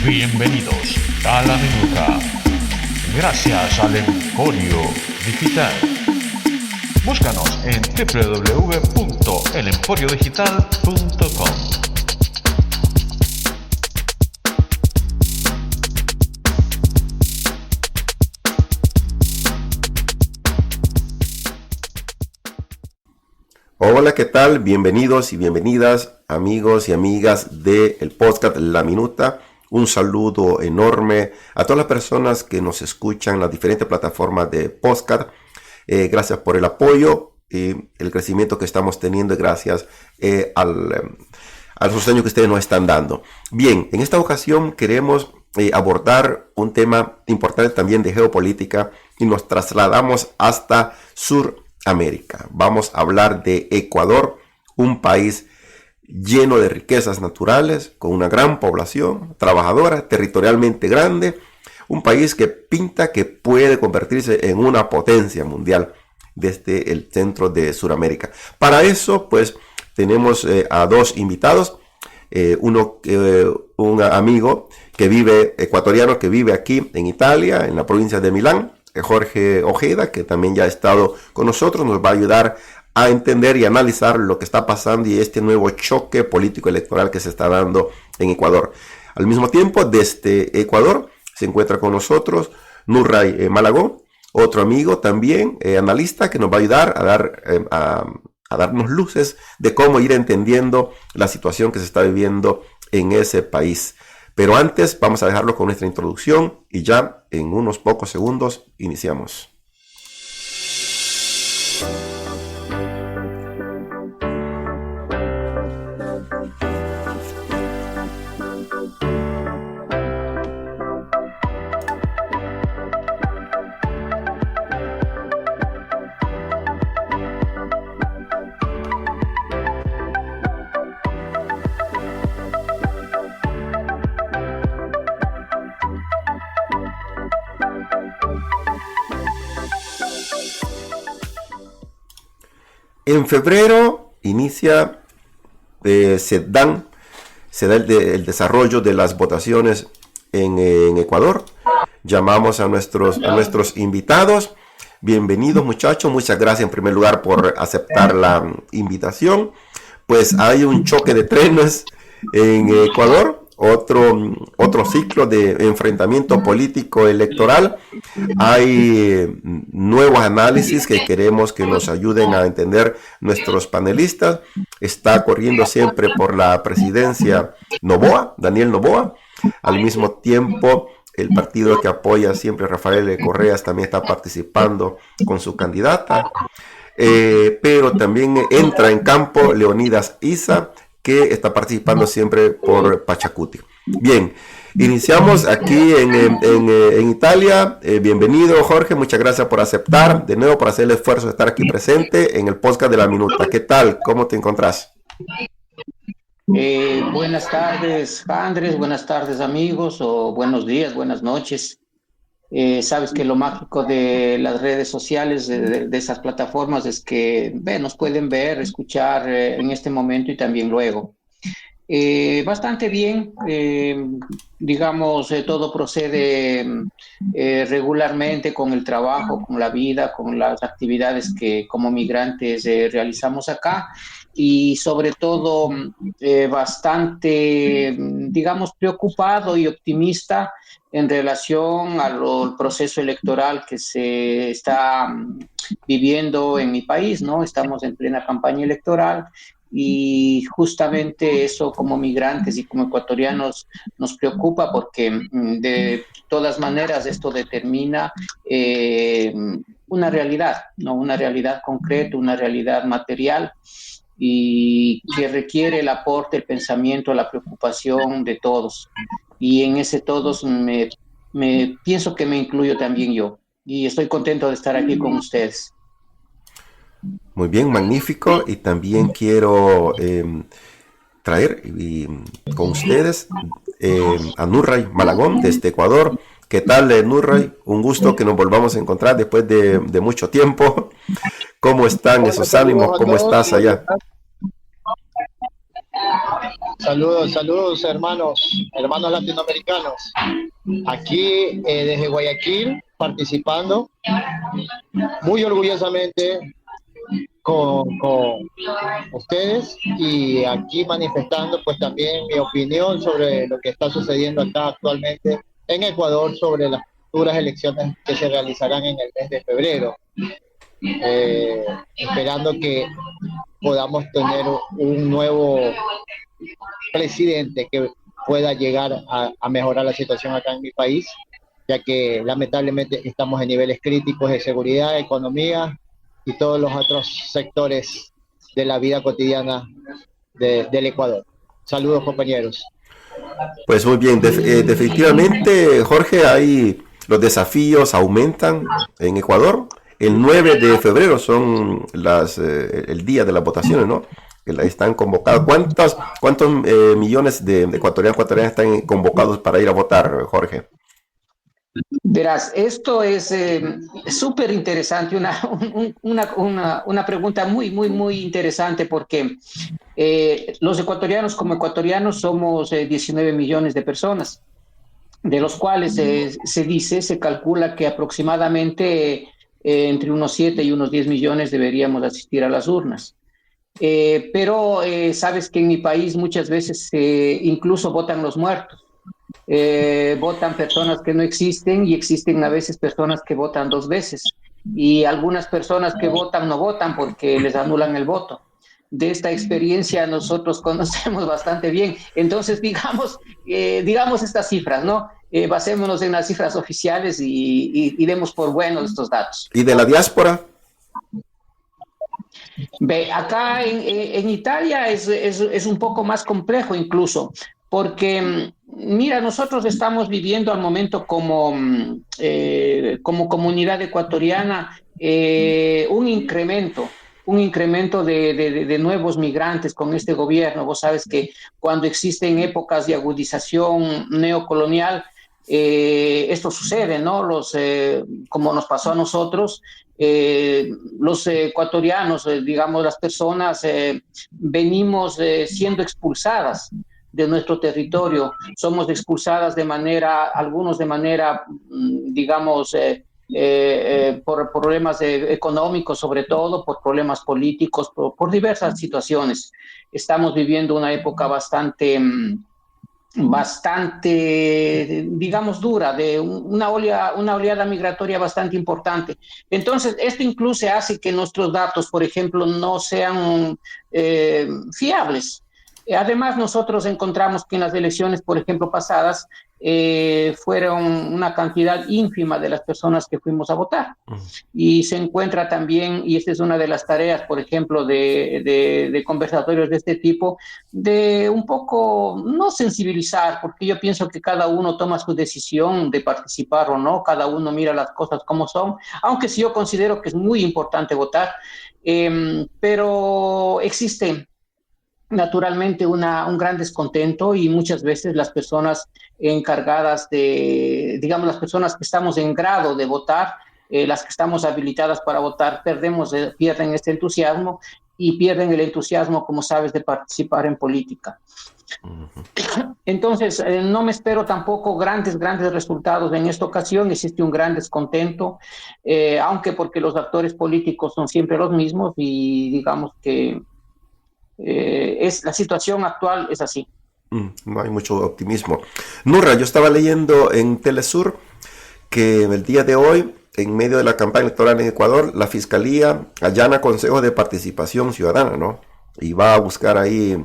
Bienvenidos a La Minuta, gracias al Emporio Digital. Búscanos en www.elemporiodigital.com. Hola, ¿qué tal? Bienvenidos y bienvenidas, amigos y amigas del podcast La Minuta. Un saludo enorme a todas las personas que nos escuchan en las diferentes plataformas de podcast. Gracias por el apoyo y el crecimiento que estamos teniendo gracias al sostén que ustedes nos están dando. Bien, en esta ocasión queremos abordar un tema importante también de geopolítica y nos trasladamos hasta Suramérica. Vamos a hablar de Ecuador, un país lleno de riquezas naturales, con una gran población trabajadora, territorialmente grande, un país que pinta que puede convertirse en una potencia mundial desde el centro de Sudamérica. Para eso, pues, tenemos a dos invitados, un amigo ecuatoriano que vive aquí en Italia, en la provincia de Milán, Jorge Ojeda, que también ya ha estado con nosotros, nos va a ayudar a entender y analizar lo que está pasando y este nuevo choque político electoral que se está dando en Ecuador. Al mismo tiempo, desde Ecuador se encuentra con nosotros Nurray Malagón, otro amigo también, analista, que nos va a ayudar a darnos luces de cómo ir entendiendo la situación que se está viviendo en ese país. Pero antes vamos a dejarlo con nuestra introducción y ya en unos pocos segundos iniciamos. En febrero se da el desarrollo de las votaciones en Ecuador. Llamamos a nuestros invitados. Bienvenidos, muchachos. Muchas gracias en primer lugar por aceptar la invitación. Pues hay un choque de trenes en Ecuador. Otro ciclo de enfrentamiento político electoral. Hay nuevos análisis que queremos que nos ayuden a entender nuestros panelistas. Está corriendo siempre por la presidencia Daniel Noboa. Al mismo tiempo, el partido que apoya siempre a Rafael Correa también está participando con su candidata. Pero también entra en campo Leonidas Issa, que está participando siempre por Pachacuti. Bien, iniciamos aquí en Italia. Bienvenido, Jorge, muchas gracias por aceptar, de nuevo por hacer el esfuerzo de estar aquí presente en el podcast de La Minuta. ¿Qué tal? ¿Cómo te encontrás? Buenas tardes, Andrés, buenas tardes, amigos, o buenos días, buenas noches. Sabes que lo mágico de las redes sociales, de esas plataformas, es que nos pueden ver, escuchar en este momento y también luego. Bastante bien, digamos, todo procede regularmente con el trabajo, con la vida, con las actividades que como migrantes realizamos acá. Y sobre todo bastante, digamos, preocupado y optimista en relación al proceso electoral que se está viviendo en mi país, ¿no? Estamos en plena campaña electoral y justamente eso como migrantes y como ecuatorianos nos preocupa porque de todas maneras esto determina una realidad, ¿no? Una realidad concreta, una realidad material, y que requiere el aporte, el pensamiento, la preocupación de todos. Y en ese todos me pienso que me incluyo también yo. Y estoy contento de estar aquí con ustedes. Muy bien, magnífico. Y también quiero traer con ustedes a Nurray Malagón desde Ecuador. ¿Qué tal, Nurray? Un gusto que nos volvamos a encontrar después de mucho tiempo. ¿Cómo están esos ánimos? ¿Cómo estás allá? Saludos hermanos latinoamericanos. Aquí desde Guayaquil, participando muy orgullosamente con ustedes y aquí manifestando pues también mi opinión sobre lo que está sucediendo acá actualmente en Ecuador sobre las futuras elecciones que se realizarán en el mes de febrero. Esperando que podamos tener un nuevo presidente que pueda llegar a mejorar la situación acá en mi país, ya que lamentablemente estamos en niveles críticos de seguridad, economía y todos los otros sectores de la vida cotidiana del Ecuador. Saludos, compañeros. Pues muy bien, definitivamente, Jorge, ahí los desafíos aumentan en Ecuador. El 9 de febrero son el día de las votaciones, ¿no? Que están convocados. ¿Cuántos millones de ecuatorianos están convocados para ir a votar, Jorge? Verás, esto es súper interesante, una pregunta muy interesante porque los ecuatorianos como ecuatorianos somos 19 millones de personas, de los cuales se calcula que aproximadamente entre unos 7 y unos 10 millones deberíamos asistir a las urnas. Pero sabes que en mi país muchas veces incluso votan los muertos. Votan personas que no existen y existen a veces personas que votan 2 veces y algunas personas que votan no votan porque les anulan el voto. De esta experiencia nosotros conocemos bastante bien. Entonces digamos estas cifras, ¿no? Basémonos en las cifras oficiales y demos por buenos estos datos. ¿Y de la diáspora? Ve, acá en Italia es un poco más complejo incluso, porque mira, nosotros estamos viviendo al momento como comunidad ecuatoriana un incremento de nuevos migrantes con este gobierno. Vos sabes que cuando existen épocas de agudización neocolonial, esto sucede, ¿no? Como nos pasó a nosotros, los ecuatorianos, digamos, las personas, venimos siendo expulsadas de nuestro territorio. Somos expulsadas algunos de manera, digamos, por problemas económicos, sobre todo, por problemas políticos, por diversas situaciones. Estamos viviendo una época bastante, digamos, dura, de una oleada migratoria bastante importante. Entonces, esto incluso hace que nuestros datos, por ejemplo, no sean fiables. Además, nosotros encontramos que en las elecciones, por ejemplo, pasadas, fueron una cantidad ínfima de las personas que fuimos a votar. Y se encuentra también, y esta es una de las tareas, por ejemplo, de conversatorios de este tipo, de un poco, no sensibilizar, porque yo pienso que cada uno toma su decisión de participar o no, cada uno mira las cosas como son, aunque sí yo considero que es muy importante votar, pero existe naturalmente un gran descontento y muchas veces las personas encargadas digamos, las personas que estamos en grado de votar, las que estamos habilitadas para votar, pierden este entusiasmo y pierden el entusiasmo, como sabes, de participar en política. Entonces, no me espero tampoco grandes resultados en esta ocasión. Existe un gran descontento, aunque porque los actores políticos son siempre los mismos y digamos que la situación actual es así. No hay mucho optimismo. Nurra, yo estaba leyendo en Telesur que el día de hoy, en medio de la campaña electoral en Ecuador, la Fiscalía allana consejos de participación ciudadana, ¿no? Y va a buscar ahí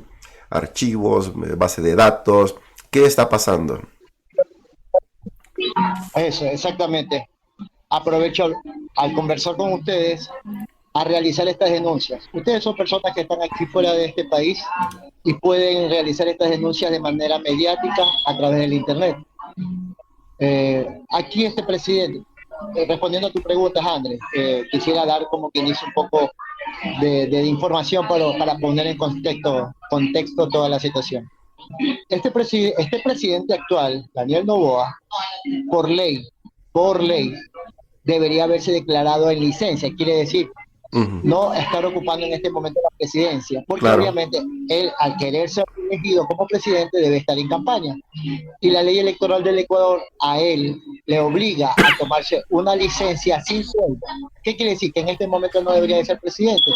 archivos, base de datos. ¿Qué está pasando? Eso, exactamente. Aprovecho al conversar con ustedes a realizar estas denuncias. Ustedes son personas que están aquí fuera de este país y pueden realizar estas denuncias de manera mediática a través del internet. Aquí este presidente, respondiendo a tu pregunta, Andrés, quisiera dar como quien dice un poco de información para poner en contexto toda la situación. Este presidente actual, Daniel Noboa, por ley, debería haberse declarado en licencia. Quiere decir Ujú. no estar ocupando en este momento la presidencia, porque Claro. obviamente él, al querer ser elegido como presidente, debe estar en campaña. Y la ley electoral del Ecuador a él le obliga a tomarse una licencia sin sueldo. ¿Qué quiere decir? Que en este momento no debería de ser presidente.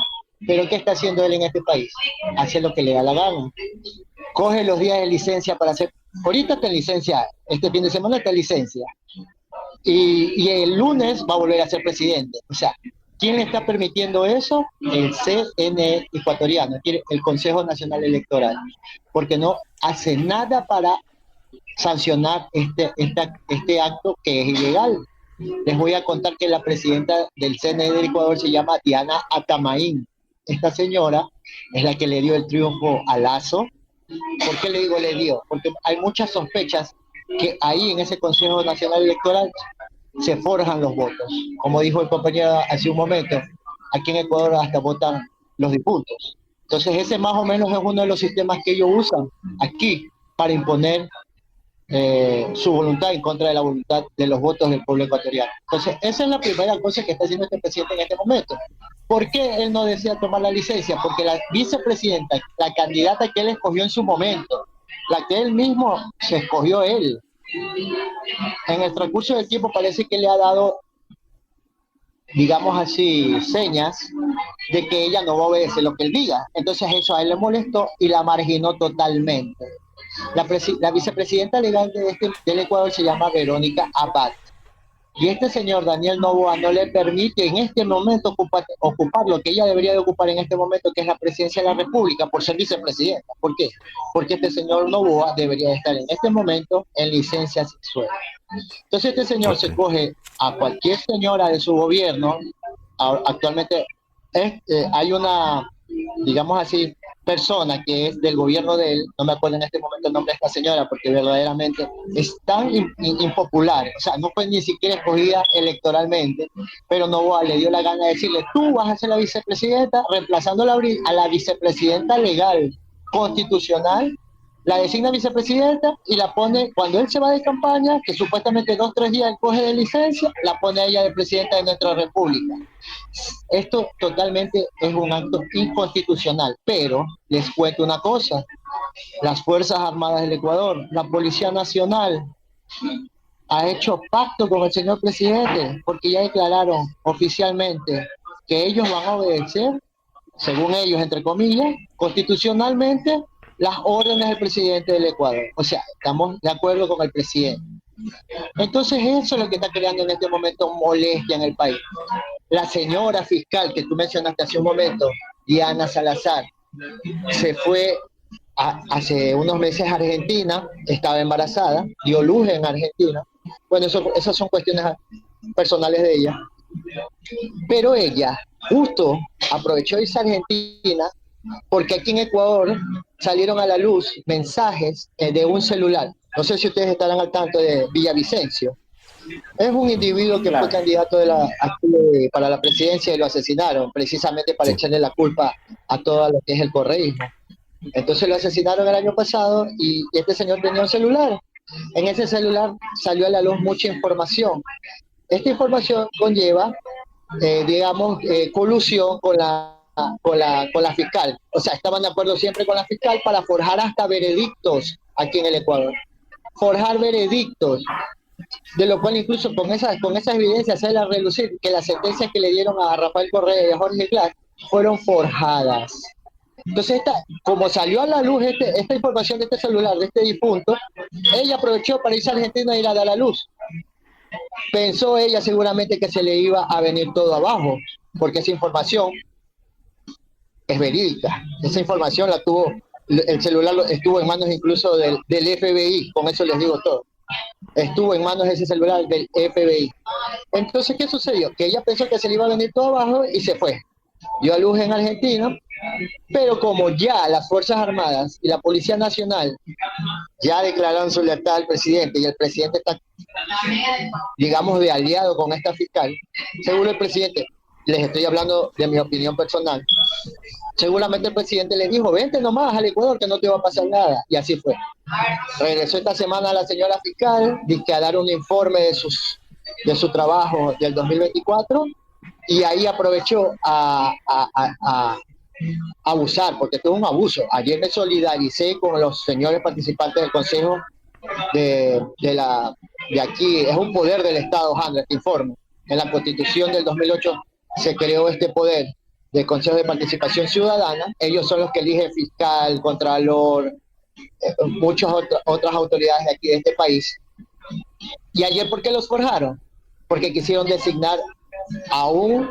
Pero ¿qué está haciendo él en este país? Hace lo que le da la gana. Coge los días de licencia para hacer... Ahorita está en licencia, este fin de semana está en licencia. Y el lunes va a volver a ser presidente. O sea, ¿quién le está permitiendo eso? El CNE ecuatoriano, el Consejo Nacional Electoral, porque no hace nada para sancionar este acto que es ilegal. Les voy a contar que la presidenta del CNE del Ecuador se llama Diana Atamaín. Esta señora es la que le dio el triunfo a Lazo. ¿Por qué le digo le dio? Porque hay muchas sospechas que ahí en ese Consejo Nacional Electoral se forjan los votos. Como dijo el compañero hace un momento, aquí en Ecuador hasta votan los difuntos. Entonces ese más o menos es uno de los sistemas que ellos usan aquí para imponer su voluntad en contra de la voluntad de los votos del pueblo ecuatoriano. Entonces esa es la primera cosa que está haciendo este presidente en este momento. ¿Por qué él no desea tomar la licencia? Porque la vicepresidenta, la candidata que él escogió en su momento, la que él mismo se escogió él, en el transcurso del tiempo parece que le ha dado, digamos así, señas de que ella no va a obedecer lo que él diga. Entonces eso a él le molestó y la marginó totalmente. La vicepresidenta legal del Ecuador se llama Verónica Abad. Y este señor Daniel Noboa no le permite en este momento ocupar lo que ella debería de ocupar en este momento, que es la presidencia de la República, por ser vicepresidenta. ¿Por qué? Porque este señor Noboa debería de estar en este momento en licencia sin sueldo. Entonces este señor se coge a cualquier señora de su gobierno. Actualmente hay una, digamos así, persona que es del gobierno de él, no me acuerdo en este momento el nombre de esta señora, porque verdaderamente es tan impopular, o sea, no fue ni siquiera escogida electoralmente, pero Noboa le dio la gana de decirle, tú vas a ser la vicepresidenta, reemplazando a la vicepresidenta legal, constitucional, la designa vicepresidenta y la pone, cuando él se va de campaña, que supuestamente 2 o 3 días coge de licencia, la pone a ella de presidenta de nuestra república. Esto totalmente es un acto inconstitucional, pero les cuento una cosa, las Fuerzas Armadas del Ecuador, la Policía Nacional, ha hecho pacto con el señor presidente, porque ya declararon oficialmente que ellos van a obedecer, según ellos, entre comillas, constitucionalmente, las órdenes del presidente del Ecuador. O sea, estamos de acuerdo con el presidente. Entonces eso es lo que está creando en este momento molestia en el país. La señora fiscal que tú mencionaste hace un momento, Diana Salazar, se fue hace unos meses a Argentina, estaba embarazada, dio luz en Argentina. Bueno, esas son cuestiones personales de ella. Pero ella justo aprovechó irse a Argentina porque aquí en Ecuador salieron a la luz mensajes de un celular. No sé si ustedes estarán al tanto de Villavicencio. Es un individuo que fue candidato para la presidencia y lo asesinaron precisamente para echarle la culpa a todo lo que es el correísmo. Entonces lo asesinaron el año pasado y este señor tenía un celular. En ese celular salió a la luz mucha información. Esta información conlleva, digamos, colusión con la fiscal. O sea, estaban de acuerdo siempre con la fiscal para forjar hasta veredictos aquí en el Ecuador. Forjar veredictos, de lo cual incluso con esas evidencias sale a relucir que las sentencias que le dieron a Rafael Correa y a Jorge Glass fueron forjadas. Entonces, como salió a la luz esta información de este celular, de este difunto, ella aprovechó para irse a Argentina y ir a dar a la luz. Pensó ella seguramente que se le iba a venir todo abajo, porque esa información es verídica. Esa información la tuvo, el celular estuvo en manos incluso del FBI, con eso les digo todo. Estuvo en manos de ese celular del FBI. Entonces, ¿qué sucedió? Que ella pensó que se le iba a venir todo abajo y se fue. Dio a luz en Argentina, pero como ya las Fuerzas Armadas y la Policía Nacional ya declararon su lealtad al presidente y el presidente está, digamos, de aliado con esta fiscal, seguro el presidente, les estoy hablando de mi opinión personal, seguramente el presidente le dijo, vente nomás al Ecuador que no te va a pasar nada, y así fue. Regresó esta semana la señora fiscal, dice a dar un informe de su trabajo del 2024, y ahí aprovechó a abusar, porque tuvo un abuso. Ayer me solidaricé con los señores participantes del Consejo de aquí. Es un poder del Estado, Jandra, te informo. En la Constitución del 2008 se creó este poder del Consejo de Participación Ciudadana. Ellos son los que eligen fiscal, contralor, muchas otras autoridades de aquí de este país. Y ayer, ¿por qué los forjaron? Porque quisieron designar a un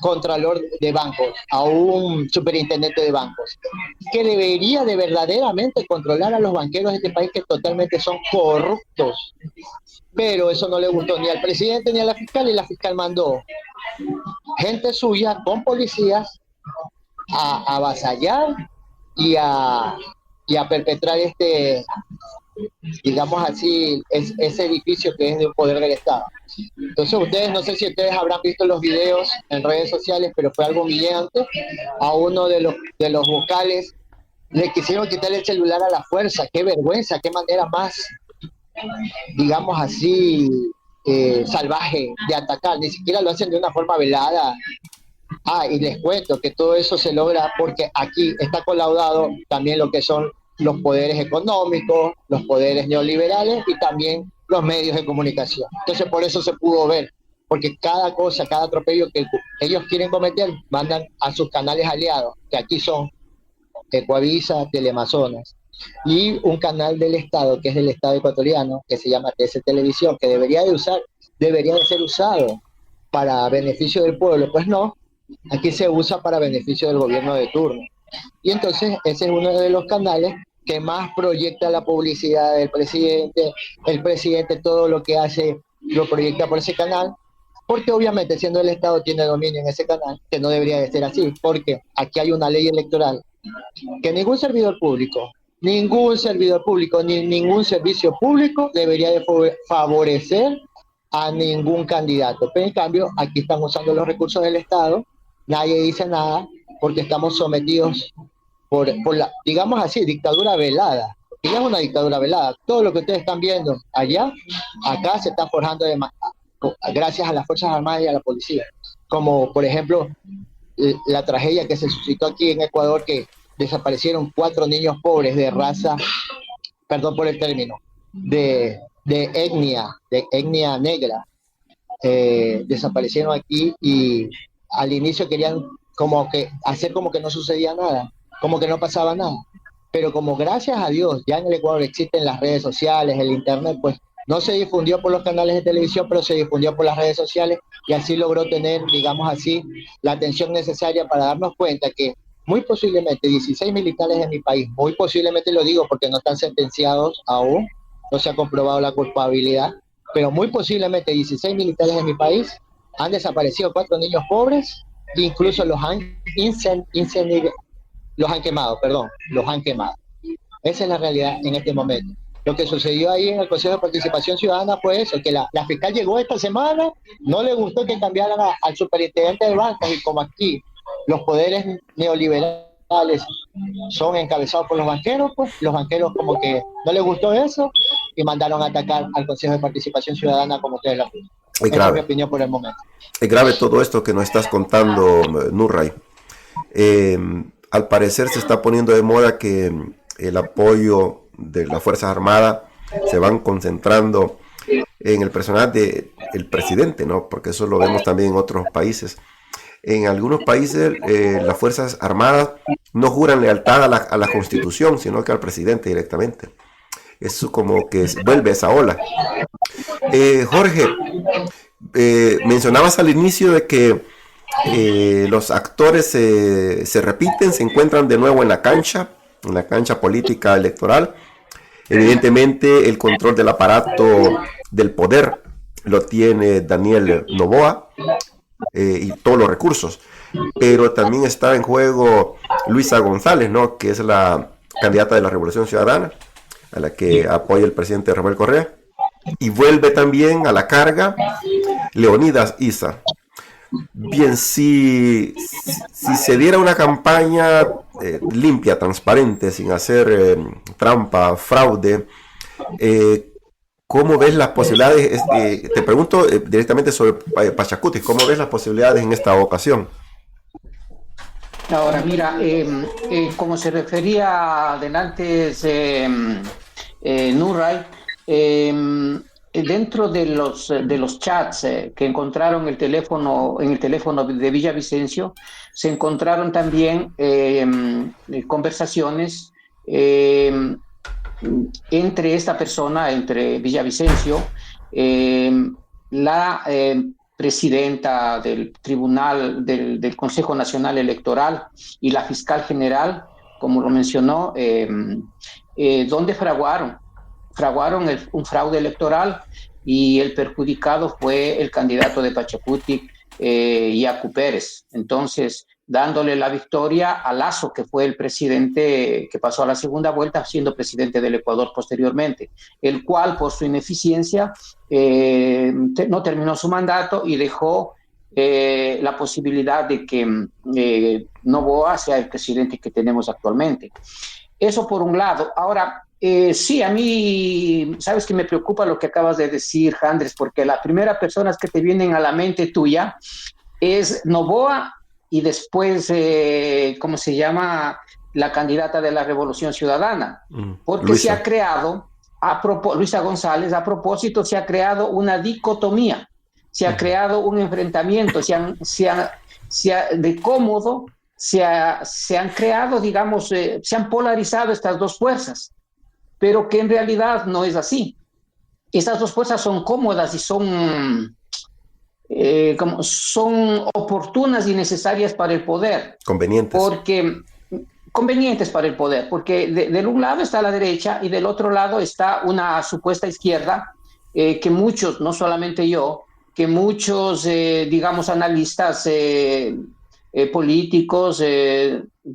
contralor de bancos, a un superintendente de bancos, que debería de verdaderamente controlar a los banqueros de este país, que totalmente son corruptos. Pero eso no le gustó ni al presidente ni a la fiscal, y la fiscal mandó gente suya con policías a avasallar y a perpetrar digamos así, ese edificio que es de un poder del Estado. Entonces ustedes, no sé si ustedes habrán visto los videos en redes sociales, pero fue algo humillante. A uno de los vocales le quisieron quitar el celular a la fuerza. Qué vergüenza, qué manera más, digamos así, salvaje de atacar. Ni siquiera lo hacen de una forma velada. Y les cuento que todo eso se logra porque aquí está colaudado también lo que son los poderes económicos, los poderes neoliberales y también los medios de comunicación. Entonces por eso se pudo ver, porque cada cosa, cada atropello que ellos quieren cometer, mandan a sus canales aliados, que aquí son Ecuavisa, Teleamazonas, y un canal del Estado, que es del Estado ecuatoriano, que se llama TS Televisión, que debería de ser usado para beneficio del pueblo. Pues no, aquí se usa para beneficio del gobierno de turno. Y entonces ese es uno de los canales que más proyecta la publicidad del presidente. El presidente todo lo que hace lo proyecta por ese canal, porque obviamente siendo el Estado tiene dominio en ese canal, que no debería de ser así, porque aquí hay una ley electoral que ningún servidor público, ni ningún servicio público debería de favorecer a ningún candidato. Pero en cambio aquí están usando los recursos del Estado, nadie dice nada, porque estamos sometidos por la, digamos así, dictadura velada. Y es una dictadura velada. Todo lo que ustedes están viendo allá, acá se está forjando gracias a las Fuerzas Armadas y a la policía. Como por ejemplo la tragedia que se suscitó aquí en Ecuador, que desaparecieron 4 niños pobres de raza, perdón por el término, de etnia negra. Desaparecieron aquí y al inicio querían hacer como que no sucedía nada, como que no pasaba nada, pero como gracias a Dios ya en el Ecuador existen las redes sociales, el internet, pues no se difundió por los canales de televisión, pero se difundió por las redes sociales, y así logró tener, digamos así, la atención necesaria para darnos cuenta que muy posiblemente 16 militares en mi país, muy posiblemente, lo digo porque no están sentenciados aún, no se ha comprobado la culpabilidad, pero muy posiblemente 16 militares en mi país han desaparecido 4 niños pobres, incluso los han quemado. Esa es la realidad en este momento. Lo que sucedió ahí en el Consejo de Participación Ciudadana fue eso, que la fiscal llegó esta semana, no le gustó que cambiaran al superintendente de bancas, y como aquí los poderes neoliberales son encabezados por los banqueros, pues los banqueros como que no les gustó eso y mandaron a atacar al Consejo de Participación Ciudadana, como ustedes lo ven. Esa es mi opinión por el momento. Es grave todo esto que nos estás contando, Nurray. Al parecer se está poniendo de moda que el apoyo de las Fuerzas Armadas se van concentrando en el personal del presidente, ¿no? Porque eso lo vemos también en otros países. En algunos países las Fuerzas Armadas no juran lealtad a la Constitución, sino que al presidente directamente. Eso como que vuelve esa ola. Jorge, mencionabas al inicio de que los actores se repiten, se encuentran de nuevo en la cancha política electoral. Evidentemente el control del aparato del poder lo tiene Daniel Noboa y todos los recursos, pero también está en juego Luisa González, ¿no? Que es la candidata de la Revolución Ciudadana, a la que apoya el presidente Rafael Correa, y vuelve también a la carga Leonidas Issa. Bien, si se diera una campaña limpia, transparente, sin hacer trampa, fraude, ¿Cómo ves las posibilidades? Te pregunto directamente sobre Pachacuti, ¿cómo ves las posibilidades en esta ocasión? Ahora, mira, como se refería adelante Nurray, dentro de los chats que encontraron en el teléfono de Villavicencio, se encontraron también conversaciones entre esta persona, entre Villavicencio, la presidenta del Tribunal del Consejo Nacional Electoral y la fiscal general, como lo mencionó, donde fraguaron un fraude electoral, y el perjudicado fue el candidato de Pachacuti, Yacu Pérez. Entonces, dándole la victoria a Lasso, que fue el presidente que pasó a la segunda vuelta, siendo presidente del Ecuador posteriormente, el cual por su ineficiencia no terminó su mandato y dejó la posibilidad de que Noboa sea el presidente que tenemos actualmente. Eso por un lado. Ahora, sí, a mí, sabes que me preocupa lo que acabas de decir, Andrés, porque las primeras personas que te vienen a la mente tuya es Noboa y después, ¿cómo se llama? La candidata de la Revolución Ciudadana. Porque Luisa. se ha creado, Luisa González, a propósito, se ha creado una dicotomía, se ha creado un enfrentamiento, de cómodo, se han creado, digamos, se han polarizado estas dos fuerzas, pero que en realidad no es así. Estas dos fuerzas son cómodas y son oportunas y necesarias para el poder. Convenientes para el poder, porque de un lado está la derecha y del otro lado está una supuesta izquierda, que muchos, no solamente yo, que muchos, digamos, analistas políticos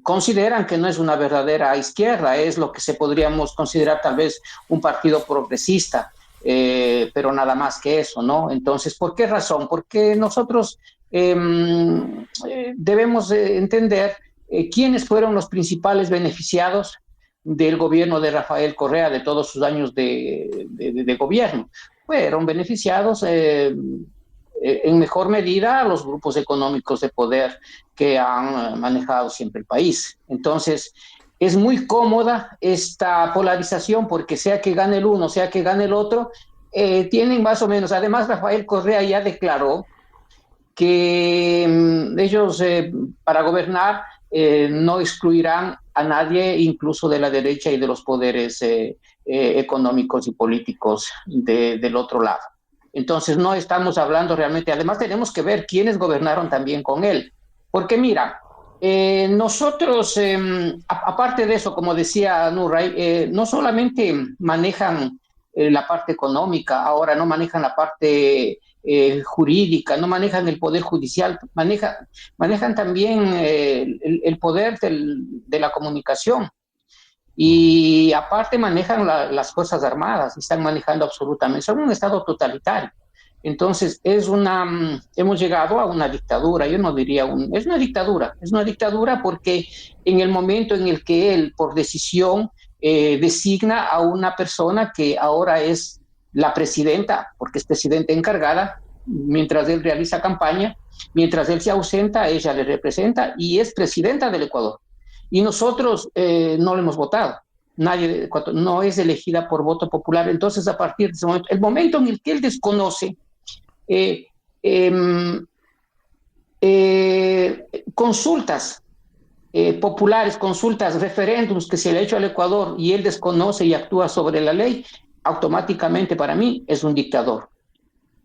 consideran que no es una verdadera izquierda, es lo que podríamos considerar tal vez un partido progresista. Pero nada más que eso, ¿no? Entonces, ¿por qué razón? Porque nosotros debemos entender quiénes fueron los principales beneficiados del gobierno de Rafael Correa, de todos sus años de gobierno. Fueron beneficiados en mejor medida los grupos económicos de poder que han manejado siempre el país. Entonces, es muy cómoda esta polarización, porque sea que gane el uno, sea que gane el otro, tienen más o menos. Además, Rafael Correa ya declaró que ellos para gobernar no excluirán a nadie, incluso de la derecha y de los poderes económicos y políticos del otro lado. Entonces, no estamos hablando realmente. Además, tenemos que ver quiénes gobernaron también con él. Porque mira, nosotros, aparte de eso, como decía Nurray, no solamente manejan la parte económica, ahora no manejan la parte jurídica, no manejan el poder judicial, manejan también el poder de la comunicación. Y aparte manejan las Fuerzas Armadas, están manejando absolutamente, son un Estado totalitario. Entonces, hemos llegado a una dictadura. Yo no diría es una dictadura porque en el momento en el que él, por decisión, designa a una persona que ahora es la presidenta, porque es presidenta encargada, mientras él realiza campaña, mientras él se ausenta, ella le representa y es presidenta del Ecuador. Y nosotros no le hemos votado. Nadie, no es elegida por voto popular. Entonces, a partir de ese momento, el momento en el que él desconoce consultas populares, consultas, referéndums que se le ha hecho al Ecuador, y él desconoce y actúa sobre la ley, automáticamente para mí es un dictador.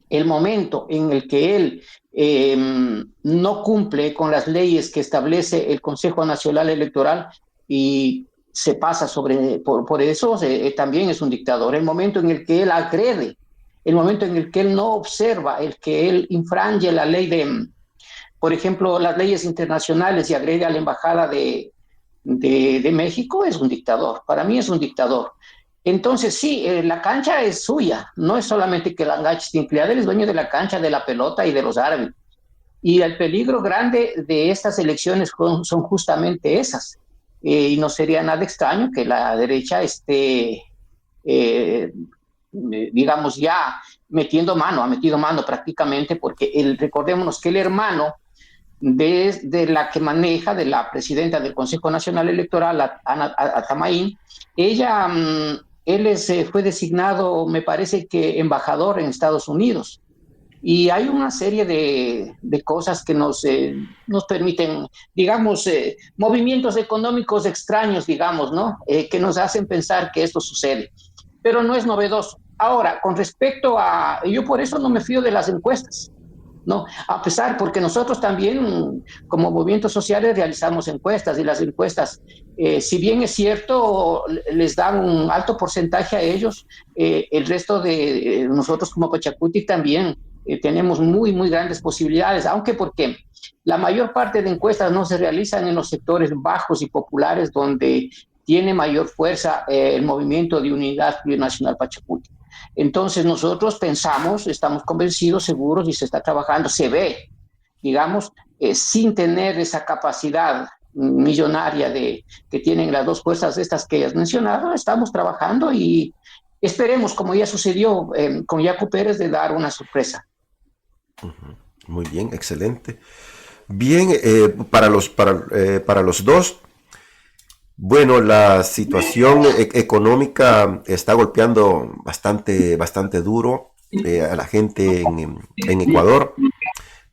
El momento en el que él no cumple con las leyes que establece el Consejo Nacional Electoral y se pasa por eso, también es un dictador. El momento en el que él agrede, el momento en el que él no observa, el que él infringe la ley por ejemplo, las leyes internacionales, y agrede a la Embajada de México, es un dictador. Para mí es un dictador. Entonces, sí, la cancha es suya. No es solamente que la cancha esté empleada, él es dueño de la cancha, de la pelota y de los árbitros. Y el peligro grande de estas elecciones son justamente esas. Y no sería nada extraño que la derecha esté digamos, ya ha metido mano prácticamente, porque recordémonos que el hermano de la que maneja, de la presidenta del Consejo Nacional Electoral, Ana Atamaín, él fue designado, me parece que embajador en Estados Unidos. Y hay una serie de cosas que nos permiten, digamos, movimientos económicos extraños, digamos, ¿no? Que nos hacen pensar que esto sucede. Pero no es novedoso. Ahora, con respecto yo por eso no me fío de las encuestas, ¿no? A pesar, porque nosotros también, como movimientos sociales, realizamos encuestas, y las encuestas, si bien es cierto, les dan un alto porcentaje a ellos, el resto de nosotros como Pachacuti también tenemos muy, muy grandes posibilidades, aunque porque la mayor parte de encuestas no se realizan en los sectores bajos y populares, donde tiene mayor fuerza el movimiento de unidad plurinacional Pachacuti. Entonces nosotros pensamos, estamos convencidos, seguros, y se está trabajando, se ve, digamos, sin tener esa capacidad millonaria que tienen las dos fuerzas estas que has mencionado, estamos trabajando y esperemos, como ya sucedió con Yacu Pérez, de dar una sorpresa. Muy bien, excelente. Bien, para los dos, bueno, la situación económica está golpeando bastante duro a la gente en Ecuador.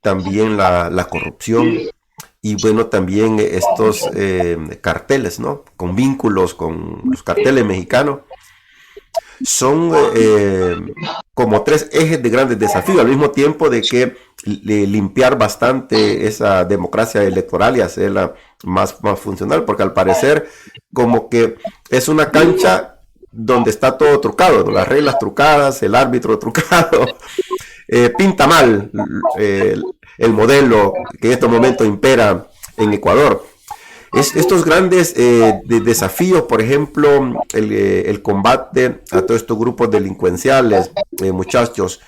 También la corrupción y bueno, también estos carteles, ¿no? Con vínculos con los carteles mexicanos. Son como tres ejes de grandes desafíos, al mismo tiempo de que limpiar bastante esa democracia electoral y hacerla más funcional, porque al parecer como que es una cancha donde está todo trucado, ¿no? Las reglas trucadas, el árbitro trucado, pinta mal el modelo que en estos momentos impera en Ecuador. Estos grandes desafíos, por ejemplo, el combate a todos estos grupos delincuenciales, muchachos,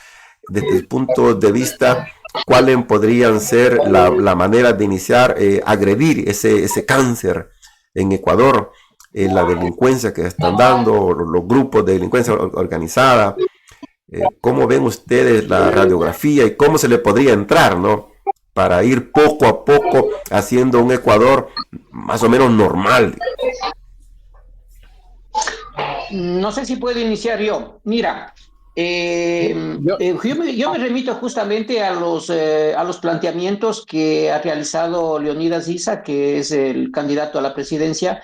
desde el punto de vista, ¿cuáles podrían ser la manera de iniciar, agredir ese cáncer en Ecuador, la delincuencia que están dando, los grupos de delincuencia organizada? ¿Cómo ven ustedes la radiografía y cómo se le podría entrar, ¿no? Para ir poco a poco haciendo un Ecuador más o menos normal. No sé si puedo iniciar yo. Mira, yo me remito justamente a los planteamientos que ha realizado Leonidas Issa, que es el candidato a la presidencia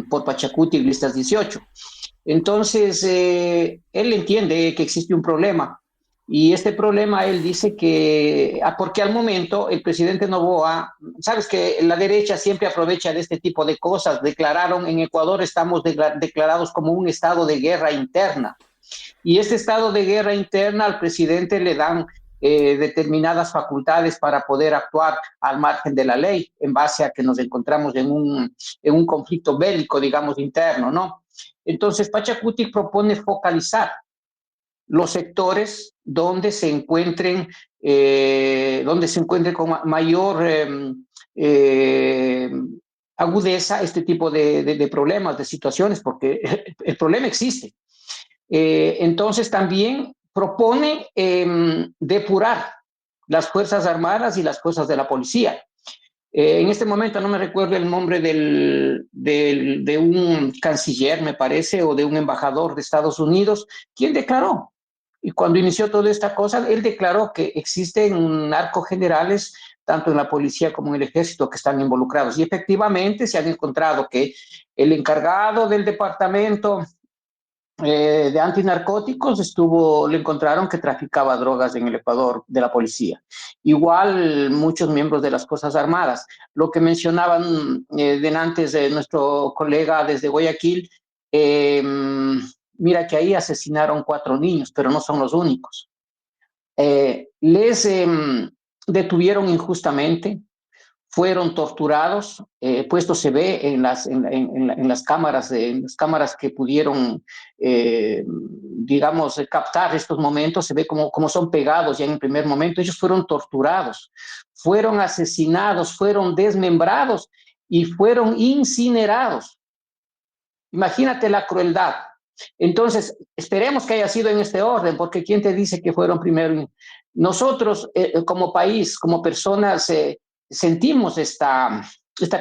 por Pachacuti y Listas 18. Entonces, él entiende que existe un problema. Y este problema, él dice que, porque al momento el presidente Noboa, sabes que la derecha siempre aprovecha de este tipo de cosas. Declararon en Ecuador, estamos declarados como un estado de guerra interna. Y este estado de guerra interna al presidente le dan determinadas facultades para poder actuar al margen de la ley, en base a que nos encontramos en un conflicto bélico, digamos, interno, ¿no? Entonces, Pachacuti propone focalizar los sectores donde se encuentren con mayor agudeza este tipo de problemas, de situaciones, porque el problema existe. Entonces también propone depurar las Fuerzas Armadas y las fuerzas de la policía. En este momento no me recuerdo el nombre de un canciller, me parece, o de un embajador de Estados Unidos, quien declaró, y cuando inició toda esta cosa, él declaró que existen narcogenerales, tanto en la policía como en el ejército, que están involucrados. Y efectivamente se han encontrado que el encargado del departamento de antinarcóticos le encontraron que traficaba drogas en el Ecuador de la policía. Igual muchos miembros de las Fuerzas Armadas. Lo que mencionaban antes nuestro colega desde Guayaquil, mira que ahí asesinaron 4 niños, pero no son los únicos. Les detuvieron injustamente, fueron torturados, esto se ve en las cámaras que pudieron, digamos, captar estos momentos, se ve como son pegados ya en el primer momento. Ellos fueron torturados, fueron asesinados, fueron desmembrados y fueron incinerados. Imagínate la crueldad. Entonces, esperemos que haya sido en este orden, porque ¿quién te dice que fueron primero? Nosotros, como país, como personas, sentimos esta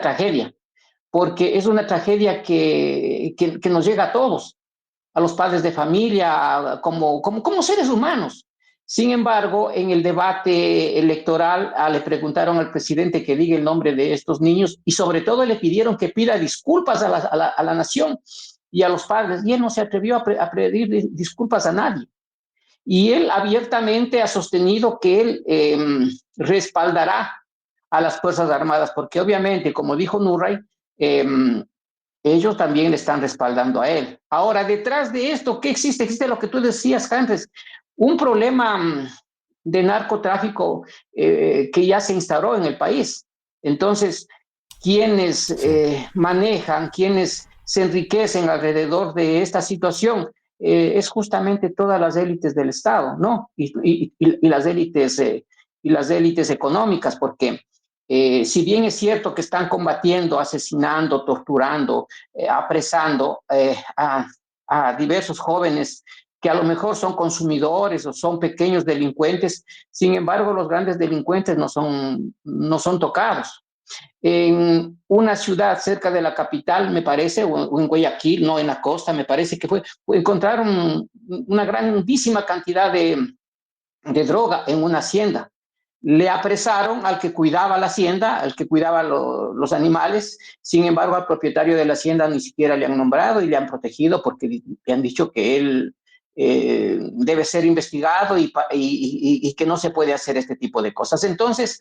tragedia, porque es una tragedia que nos llega a todos, a los padres de familia, como seres humanos. Sin embargo, en el debate electoral le preguntaron al presidente que diga el nombre de estos niños y sobre todo le pidieron que pida disculpas a la nación y a los padres, y él no se atrevió a pedir disculpas a nadie. Y él abiertamente ha sostenido que él respaldará a las Fuerzas Armadas, porque obviamente, como dijo Murray, ellos también le están respaldando a él. Ahora, detrás de esto, ¿qué existe? Existe lo que tú decías antes, un problema de narcotráfico que ya se instauró en el país. Entonces, quienes manejan, quienes se enriquecen alrededor de esta situación, es justamente todas las élites del Estado, ¿no? Y las élites económicas, porque si bien es cierto que están combatiendo, asesinando, torturando, apresando a diversos jóvenes que a lo mejor son consumidores o son pequeños delincuentes, sin embargo los grandes delincuentes no son tocados. En una ciudad cerca de la capital, me parece, o en Guayaquil, no en la costa, me parece que encontraron una grandísima cantidad de droga en una hacienda. Le apresaron al que cuidaba la hacienda, al que cuidaba los animales. Sin embargo, al propietario de la hacienda ni siquiera le han nombrado y le han protegido porque le han dicho que él debe ser investigado y que no se puede hacer este tipo de cosas. Entonces,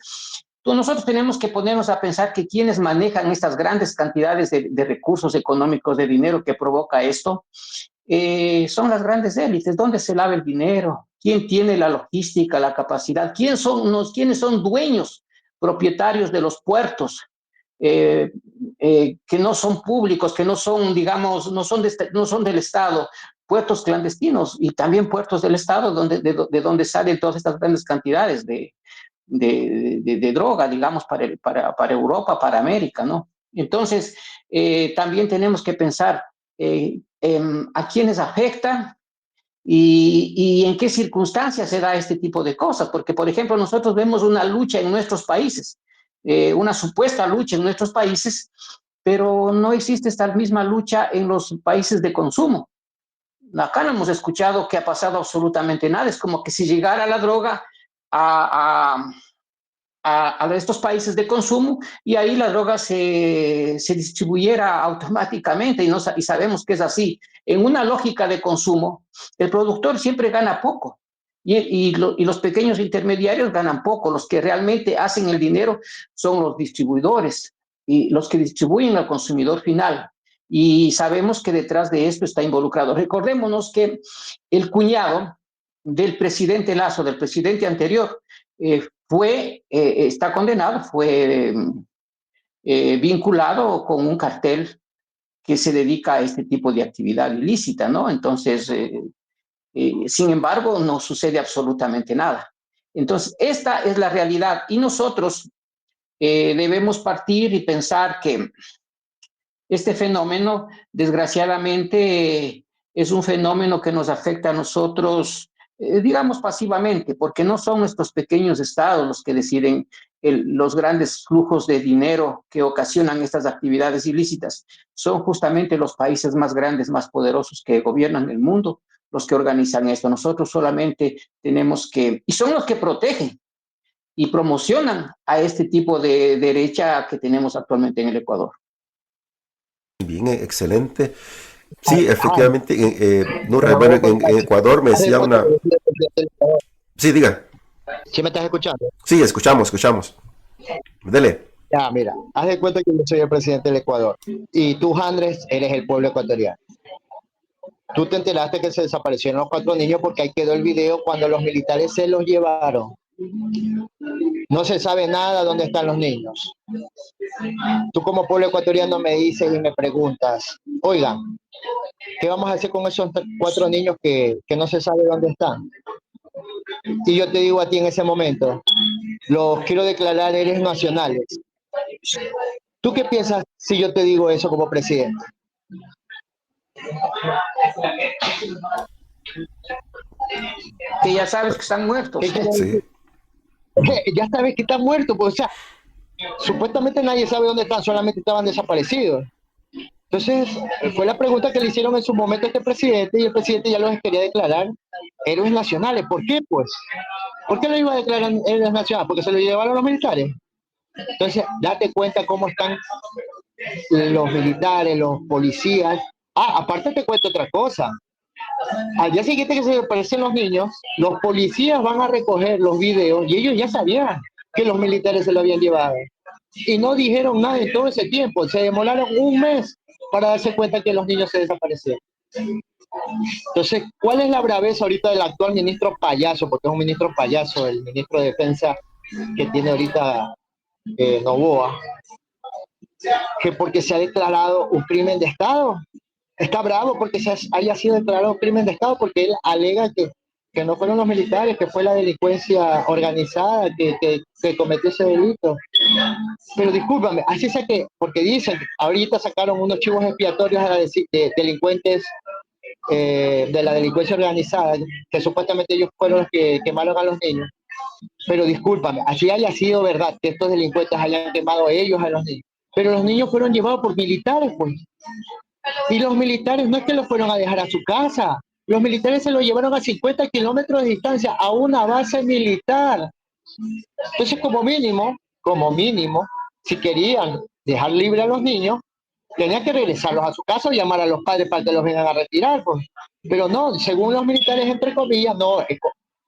nosotros tenemos que ponernos a pensar que quienes manejan estas grandes cantidades de recursos económicos, de dinero que provoca esto, son las grandes élites. ¿Dónde se lava el dinero? ¿Quién tiene la logística, la capacidad? ¿Quiénes son dueños, propietarios de los puertos que no son públicos, que no son, digamos, no son del Estado? Puertos clandestinos y también puertos del Estado de donde salen todas estas grandes cantidades de droga, digamos, para Europa, para América, ¿no? Entonces, también tenemos que pensar a quiénes afecta y en qué circunstancias se da este tipo de cosas, porque, por ejemplo, nosotros vemos una lucha en nuestros países, una supuesta lucha en nuestros países, pero no existe esta misma lucha en los países de consumo. Acá no hemos escuchado que ha pasado absolutamente nada, es como que si llegara la droga a estos países de consumo y ahí la droga se distribuyera automáticamente y sabemos que es así. En una lógica de consumo, el productor siempre gana poco y los pequeños intermediarios ganan poco. Los que realmente hacen el dinero son los distribuidores y los que distribuyen al consumidor final. Y sabemos que detrás de esto está involucrado. Recordémonos que el cuñado del presidente Lasso, del presidente anterior, está condenado, fue vinculado con un cartel que se dedica a este tipo de actividad ilícita, ¿no? Entonces, sin embargo, no sucede absolutamente nada. Entonces, esta es la realidad y nosotros debemos partir y pensar que este fenómeno, desgraciadamente, es un fenómeno que nos afecta a nosotros, digamos, pasivamente, porque no son nuestros pequeños estados los que deciden los grandes flujos de dinero que ocasionan estas actividades ilícitas. Son justamente los países más grandes, más poderosos que gobiernan el mundo, los que organizan esto. Nosotros solamente tenemos que, y son los que protegen y promocionan a este tipo de derecha que tenemos actualmente en el Ecuador. Bien, excelente. Sí, efectivamente, bueno, en Ecuador me decía una... Sí, diga. ¿Sí me estás escuchando? Sí, escuchamos. Dele. Ya, mira, haz de cuenta que yo soy el presidente del Ecuador y tú, Andrés, eres el pueblo ecuatoriano. Tú te enteraste que se desaparecieron los 4 niños porque ahí quedó el video cuando los militares se los llevaron. No se sabe nada dónde están los niños. Tú como pueblo ecuatoriano me dices y me preguntas, oigan, ¿qué vamos a hacer con esos 4 niños que no se sabe dónde están? Y yo te digo a ti en ese momento, los quiero declarar héroes nacionales. ¿Tú qué piensas si yo te digo eso como presidente? Que ya sabes que están muertos. Sí. Ya sabes que están muertos, pues, o sea, supuestamente nadie sabe dónde están, solamente estaban desaparecidos. Entonces, fue la pregunta que le hicieron en su momento a este presidente y el presidente ya los quería declarar héroes nacionales. ¿Por qué, pues? ¿Por qué lo iba a declarar héroes nacionales? Porque se lo llevaron los militares. Entonces, date cuenta cómo están los militares, los policías. Ah, aparte te cuento otra cosa. Al día siguiente que se desaparecen los niños, los policías van a recoger los videos y ellos ya sabían que los militares se lo habían llevado. Y no dijeron nada en todo ese tiempo. Se demoraron un mes para darse cuenta que los niños se desaparecieron. Entonces, ¿cuál es la braveza ahorita del actual ministro payaso? Porque es un ministro payaso, el ministro de Defensa que tiene ahorita Noboa, que porque se ha declarado un crimen de Estado. Está bravo porque se haya sido declarado un crimen de Estado, porque él alega que no fueron los militares, que fue la delincuencia organizada que cometió ese delito. Pero discúlpame, así es que, porque dicen, ahorita sacaron unos chivos expiatorios de delincuentes de la delincuencia organizada, que supuestamente ellos fueron los que quemaron a los niños. Pero discúlpame, así haya sido verdad que estos delincuentes hayan quemado a ellos, a los niños. Pero los niños fueron llevados por militares, pues. Y los militares no es que los fueron a dejar a su casa, los militares se los llevaron a 50 kilómetros de distancia a una base militar. Entonces, como mínimo, si querían dejar libre a los niños, tenían que regresarlos a su casa o llamar a los padres para que los vengan a retirar, pues. Pero no, según los militares, entre comillas, no,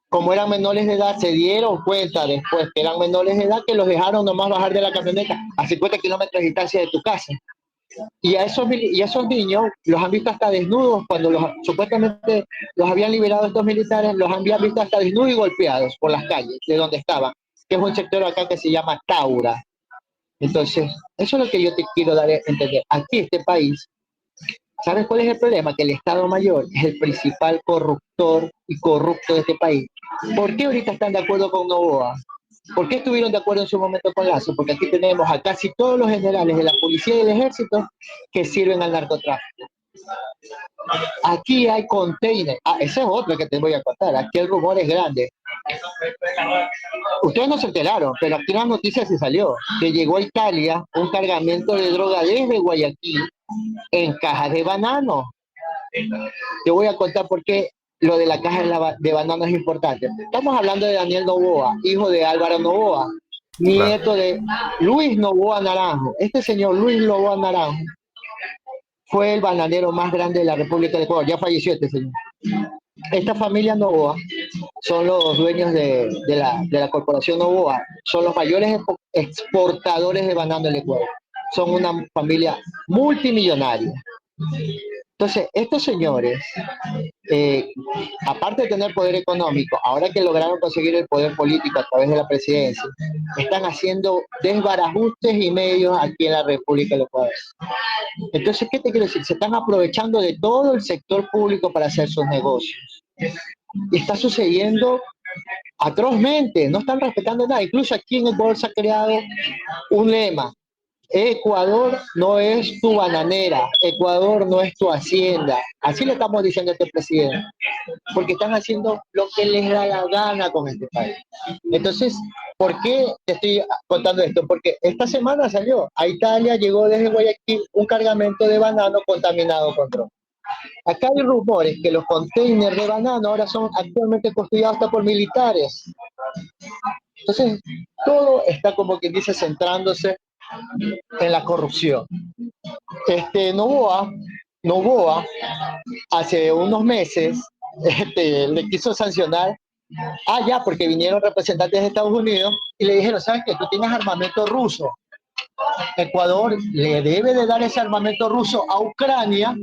como eran menores de edad, se dieron cuenta después que eran menores de edad, que los dejaron nomás bajar de la camioneta a 50 kilómetros de distancia de tu casa. Y a esos niños los han visto hasta desnudos, cuando supuestamente los habían liberado estos militares, los habían visto hasta desnudos y golpeados por las calles de donde estaban, que es un sector acá que se llama Taura. Entonces, eso es lo que yo te quiero dar a entender. Aquí, este país, ¿sabes cuál es el problema? Que el Estado Mayor es el principal corruptor y corrupto de este país. ¿Por qué ahorita están de acuerdo con Noboa? ¿Por qué estuvieron de acuerdo en su momento con Lazo? Porque aquí tenemos a casi todos los generales de la policía y del ejército que sirven al narcotráfico. Aquí hay containers. Ah, ese es otro que te voy a contar. Aquí el rumor es grande. Ustedes no se enteraron, pero aquí en las noticias se salió que llegó a Italia un cargamento de droga desde Guayaquil en cajas de banano. Te voy a contar por qué lo de la caja de banano es importante. Estamos hablando de Daniel Noboa, hijo de Álvaro Noboa, nieto de Luis Noboa Naranjo. Este señor Luis Noboa Naranjo fue el bananero más grande de la República de Ecuador. Ya falleció este señor. Esta familia Noboa son los dueños de la corporación Noboa, son los mayores exportadores de banano del Ecuador. Son una familia multimillonaria. Entonces, estos señores, aparte de tener poder económico, ahora que lograron conseguir el poder político a través de la presidencia, están haciendo desbarajustes y medios aquí en la República del Ecuador. Entonces, ¿qué te quiero decir? Se están aprovechando de todo el sector público para hacer sus negocios. Y está sucediendo atrozmente, no están respetando nada. Incluso aquí en Ecuador se ha creado un lema: Ecuador no es tu bananera, Ecuador no es tu hacienda. Así le estamos diciendo a este presidente, porque están haciendo lo que les da la gana con este país. Entonces, ¿por qué te estoy contando esto? Porque esta semana salió, a Italia llegó desde Guayaquil un cargamento de banano contaminado con droga. Acá hay rumores que los containers de banano ahora son actualmente custodiados hasta por militares. Entonces, todo está, como quien dice, centrándose en la corrupción. Noboa hace unos meses le quiso sancionar, porque vinieron representantes de Estados Unidos y le dijeron: ¿sabes qué? Tú tienes armamento ruso. Ecuador le debe de dar ese armamento ruso a Ucrania,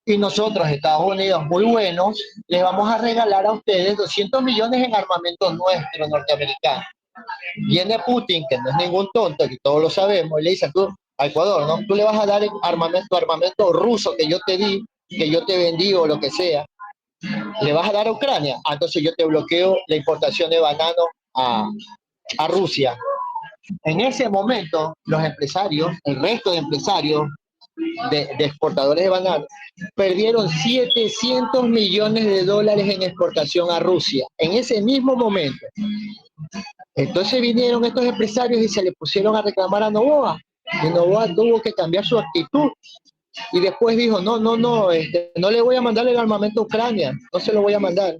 y nosotros, Estados Unidos, muy buenos, les vamos a regalar a ustedes 200 millones en armamento nuestro, norteamericano. Viene Putin, que no es ningún tonto, que todos lo sabemos, y le dice: tú, a Ecuador, ¿no? Tú le vas a dar armamento ruso que yo te di, que yo te vendí o lo que sea, le vas a dar a Ucrania. Entonces yo te bloqueo la importación de banano a Rusia. En ese momento, los empresarios, el resto de empresarios, de exportadores de banano, perdieron 700 millones de dólares en exportación a Rusia en ese mismo momento. Entonces vinieron estos empresarios y se le pusieron a reclamar a Noboa, y Noboa tuvo que cambiar su actitud. Y después dijo, no, no le voy a mandar el armamento a Ucrania, no se lo voy a mandar.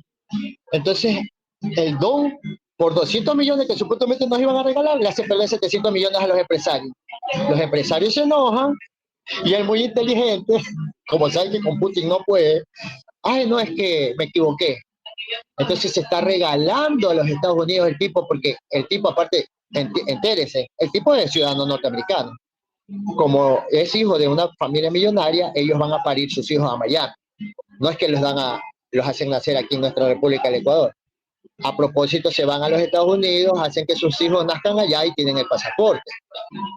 Entonces, el don, por 200 millones que supuestamente nos iban a regalar, le hace perder 700 millones a los empresarios. Los empresarios se enojan y él muy inteligente, como sabe que con Putin no puede, ay, no, es que me equivoqué. Entonces se está regalando a los Estados Unidos el tipo, porque el tipo, aparte, entérese, el tipo es ciudadano norteamericano. Como es hijo de una familia millonaria, ellos van a parir sus hijos a Miami. No es que los hacen nacer aquí en nuestra República del Ecuador. A propósito, se van a los Estados Unidos, hacen que sus hijos nazcan allá y tienen el pasaporte.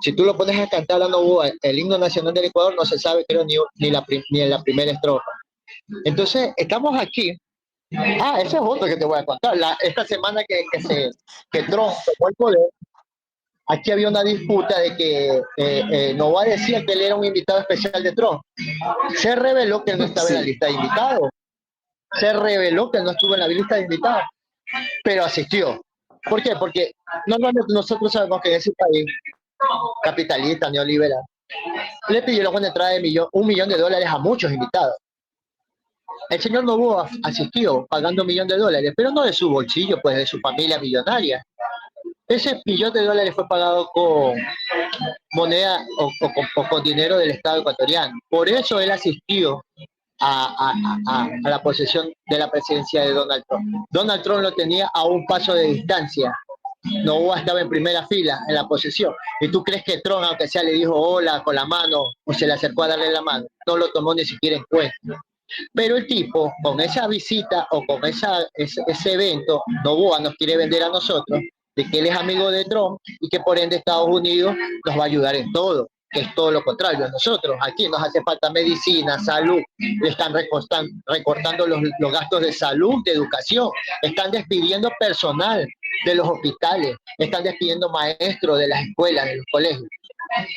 Si tú lo pones a cantar a Noboa, el himno nacional del Ecuador, no se sabe, creo, ni en la primera estrofa. Entonces, estamos aquí. Ese es otro que te voy a contar. Esta semana que Trump tomó el poder, aquí había una disputa de que Noboa decía que él era un invitado especial de Trump. Se reveló que él no estaba en la lista de invitados. Se reveló que él no estuvo en la lista de invitados, pero asistió. ¿Por qué? Porque normalmente nosotros sabemos que en ese país capitalista, neoliberal, le pidieron una entrada de $1 millón a muchos invitados. El señor Noboa asistió pagando $1 millón, pero no de su bolsillo, pues de su familia millonaria. Ese $1 millón fue pagado con moneda o con dinero del Estado ecuatoriano. Por eso él asistió a la posesión de la presidencia de Donald Trump. Donald Trump lo tenía a un paso de distancia. Noboa estaba en primera fila en la posesión. ¿Y tú crees que Trump, aunque sea, le dijo hola con la mano o se le acercó a darle la mano? No lo tomó ni siquiera en cuenta. Pero el tipo, con esa visita o con ese evento, Noboa nos quiere vender a nosotros de que él es amigo de Trump y que por ende Estados Unidos nos va a ayudar en todo, que es todo lo contrario a nosotros. Aquí nos hace falta medicina, salud, le están recortando los gastos de salud, de educación, están despidiendo personal de los hospitales, están despidiendo maestros de las escuelas, de los colegios,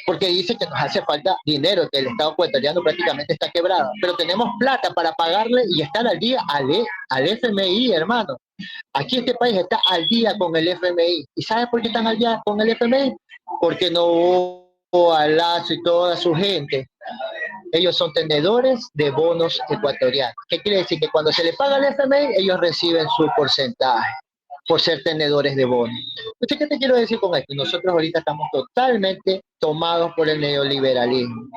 porque dice que nos hace falta dinero, que el Estado ecuatoriano prácticamente está quebrado, pero tenemos plata para pagarle y estar al día al FMI, hermano. Aquí este país está al día con el FMI. ¿Y sabes por qué están al día con el FMI? Porque Noboa, Lazo y toda su gente, ellos son tenedores de bonos ecuatorianos. ¿Qué quiere decir? Que cuando se le paga al FMI, ellos reciben su porcentaje por ser tenedores de bonos. Entonces, ¿qué te quiero decir con esto? Nosotros ahorita estamos totalmente tomados por el neoliberalismo.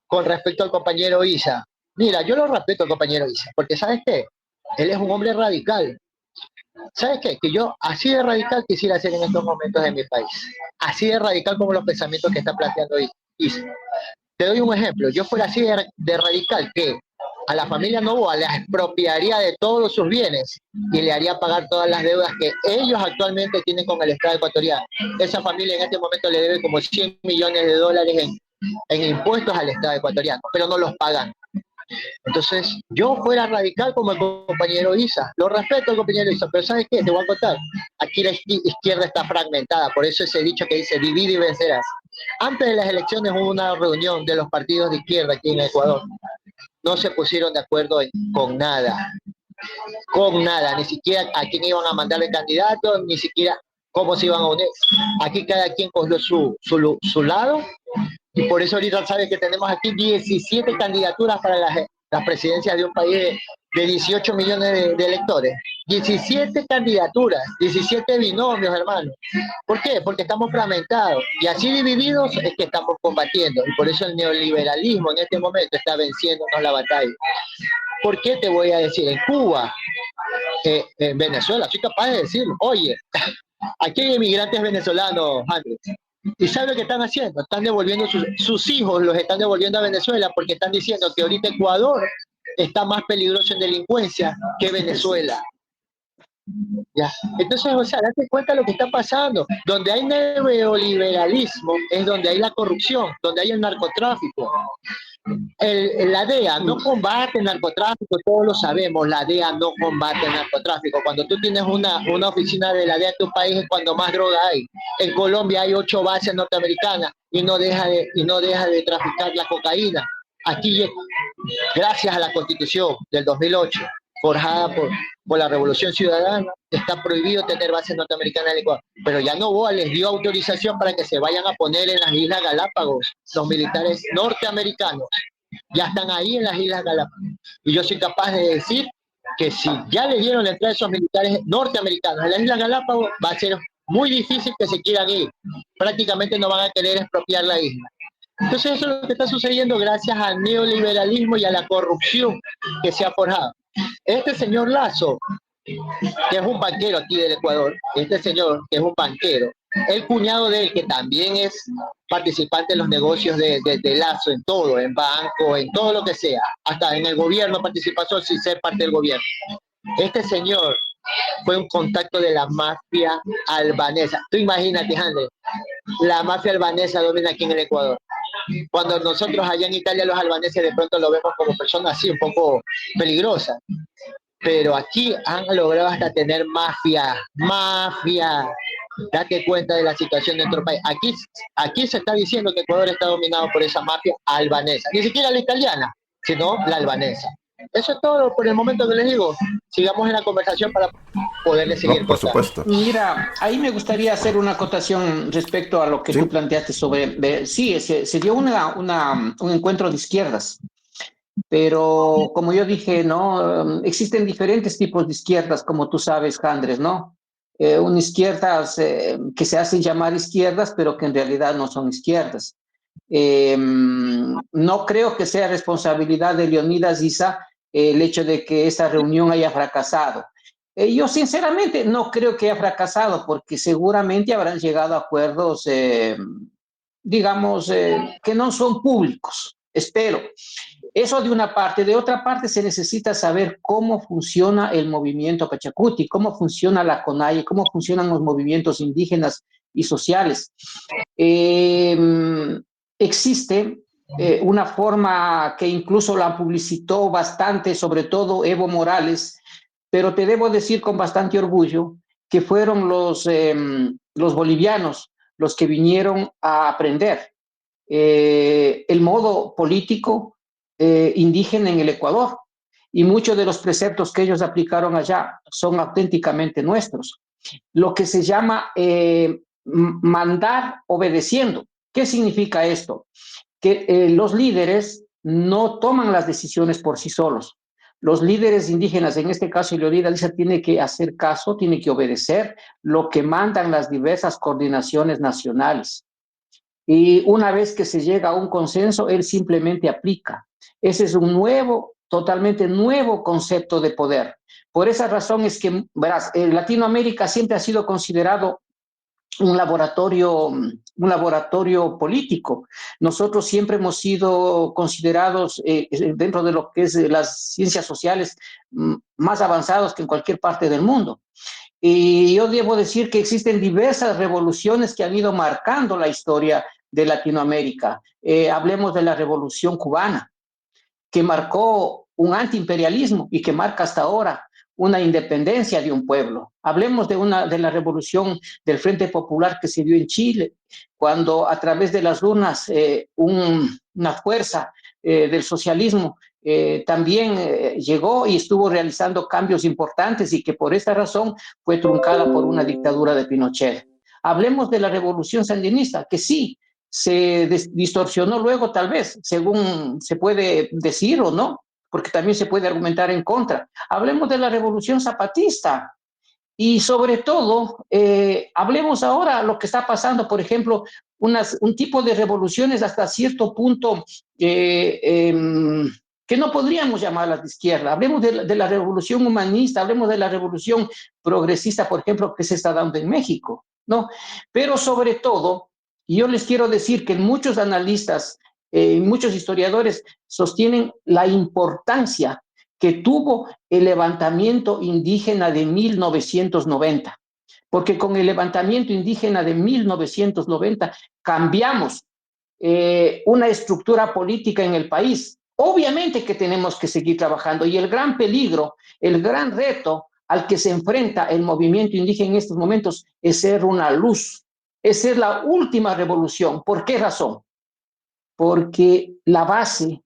Con respecto al compañero Isa, mira, yo lo respeto al compañero Isa, porque ¿sabes qué? Él es un hombre radical. ¿Sabes qué? Que yo así de radical quisiera ser en estos momentos en mi país. Así de radical como los pensamientos que está planteando Isa. Te doy un ejemplo. Yo fuera así de radical que a la familia Noboa le expropiaría de todos sus bienes y le haría pagar todas las deudas que ellos actualmente tienen con el Estado ecuatoriano. Esa familia en este momento le debe como $100 millones en impuestos al Estado ecuatoriano, pero no los pagan. Entonces, yo fuera radical como el compañero Isa, lo respeto al compañero Isa, pero ¿sabes qué? Te voy a contar, aquí la izquierda está fragmentada, por eso ese dicho que dice divide y vencerás. Antes de las elecciones hubo una reunión de los partidos de izquierda aquí en Ecuador, no se pusieron de acuerdo con nada, ni siquiera a quién iban a mandar el candidato, ni siquiera cómo se iban a unir. Aquí cada quien cogió su lado. Y por eso ahorita sabes que tenemos aquí 17 candidaturas para las presidencias de un país de 18 millones de electores. 17 candidaturas, 17 binomios, hermano. ¿Por qué? Porque estamos fragmentados. Y así divididos es que estamos combatiendo. Y por eso el neoliberalismo en este momento está venciéndonos la batalla. ¿Por qué te voy a decir? En Cuba, en Venezuela, soy capaz de decirlo. Oye, aquí hay inmigrantes venezolanos, Andrés. ¿Y sabe lo que están haciendo? Están devolviendo sus hijos, los están devolviendo a Venezuela porque están diciendo que ahorita Ecuador está más peligroso en delincuencia que Venezuela. Ya. Entonces, o sea, date cuenta de lo que está pasando. Donde hay neoliberalismo es donde hay la corrupción, donde hay el narcotráfico. La DEA no combate el narcotráfico, todos lo sabemos, la DEA no combate el narcotráfico. Cuando tú tienes una oficina de la DEA en tu país es cuando más droga hay. En Colombia hay 8 bases norteamericanas y no deja de traficar la cocaína. Aquí, gracias a la Constitución del 2008, forjada por la Revolución Ciudadana, está prohibido tener bases norteamericanas en el Ecuador. Pero ya Noboa les dio autorización para que se vayan a poner en las Islas Galápagos. Los militares norteamericanos ya están ahí en las Islas Galápagos. Y yo soy capaz de decir que si ya le dieron la entrada a esos militares norteamericanos en las Islas Galápagos, va a ser muy difícil que se quieran ir. Prácticamente no van a querer expropiar la isla. Entonces eso es lo que está sucediendo gracias al neoliberalismo y a la corrupción que se ha forjado. Este señor Lazo, que es un banquero aquí del Ecuador, este señor que es un banquero, el cuñado de él, que también es participante en los negocios de Lazo, en todo, en banco, en todo lo que sea, hasta en el gobierno participación sin ser parte del gobierno. Este señor fue un contacto de la mafia albanesa. Tú imagínate, Andrés, la mafia albanesa domina aquí en el Ecuador. Cuando nosotros allá en Italia los albaneses de pronto lo vemos como personas así un poco peligrosas, pero aquí han logrado hasta tener mafia. Date cuenta de la situación de nuestro país. Aquí se está diciendo que Ecuador está dominado por esa mafia albanesa, ni siquiera la italiana, sino la albanesa. Eso es todo por el momento que les digo. Sigamos en la conversación para poderle seguir. No, por supuesto. Mira, ahí me gustaría hacer una acotación respecto a lo que tú planteaste sobre... Sí, se dio un encuentro de izquierdas, pero como yo dije, ¿no? Existen diferentes tipos de izquierdas, como tú sabes, Andrés, ¿no? Unas izquierdas que se hacen llamar izquierdas, pero que en realidad no son izquierdas. No creo que sea responsabilidad de Leonidas Issa el hecho de que esa reunión haya fracasado. Yo sinceramente no creo que haya fracasado porque seguramente habrán llegado a acuerdos, digamos, que no son públicos, espero. Eso de una parte. De otra parte, se necesita saber cómo funciona el movimiento Pachacuti, cómo funciona la CONAIE, cómo funcionan los movimientos indígenas y sociales. Existe una forma que incluso la publicitó bastante, sobre todo Evo Morales, pero te debo decir con bastante orgullo que fueron los bolivianos los que vinieron a aprender el modo político indígena en el Ecuador, y muchos de los preceptos que ellos aplicaron allá son auténticamente nuestros. Lo que se llama mandar obedeciendo. ¿Qué significa esto? Que los líderes no toman las decisiones por sí solos. Los líderes indígenas, en este caso Leonidas Issa, tiene que hacer caso, tiene que obedecer lo que mandan las diversas coordinaciones nacionales. Y una vez que se llega a un consenso, él simplemente aplica. Ese es un totalmente nuevo concepto de poder. Por esa razón es que, verás, Latinoamérica siempre ha sido considerado un laboratorio político. Nosotros siempre hemos sido considerados dentro de lo que es las ciencias sociales más avanzados que en cualquier parte del mundo. Y yo debo decir que existen diversas revoluciones que han ido marcando la historia de Latinoamérica. Hablemos de la Revolución Cubana, que marcó un antiimperialismo y que marca hasta ahora una independencia de un pueblo. Hablemos de la revolución del Frente Popular que se dio en Chile, cuando a través de las urnas una fuerza del socialismo también llegó y estuvo realizando cambios importantes y que por esta razón fue truncada por una dictadura de Pinochet. Hablemos de la revolución sandinista, que sí, se distorsionó luego tal vez, según se puede decir o no, porque también se puede argumentar en contra. Hablemos de la revolución zapatista y sobre todo hablemos ahora de lo que está pasando, por ejemplo, un tipo de revoluciones hasta cierto punto que no podríamos llamarlas de izquierda. Hablemos de la revolución humanista, hablemos de la revolución progresista, por ejemplo, que se está dando en México, ¿no? Pero sobre todo, yo les quiero decir que muchos analistas, muchos historiadores sostienen la importancia que tuvo el levantamiento indígena de 1990, porque con el levantamiento indígena de 1990 cambiamos una estructura política en el país. Obviamente que tenemos que seguir trabajando, y el gran peligro, el gran reto al que se enfrenta el movimiento indígena en estos momentos es ser una luz, es ser la última revolución. ¿Por qué razón? Porque la base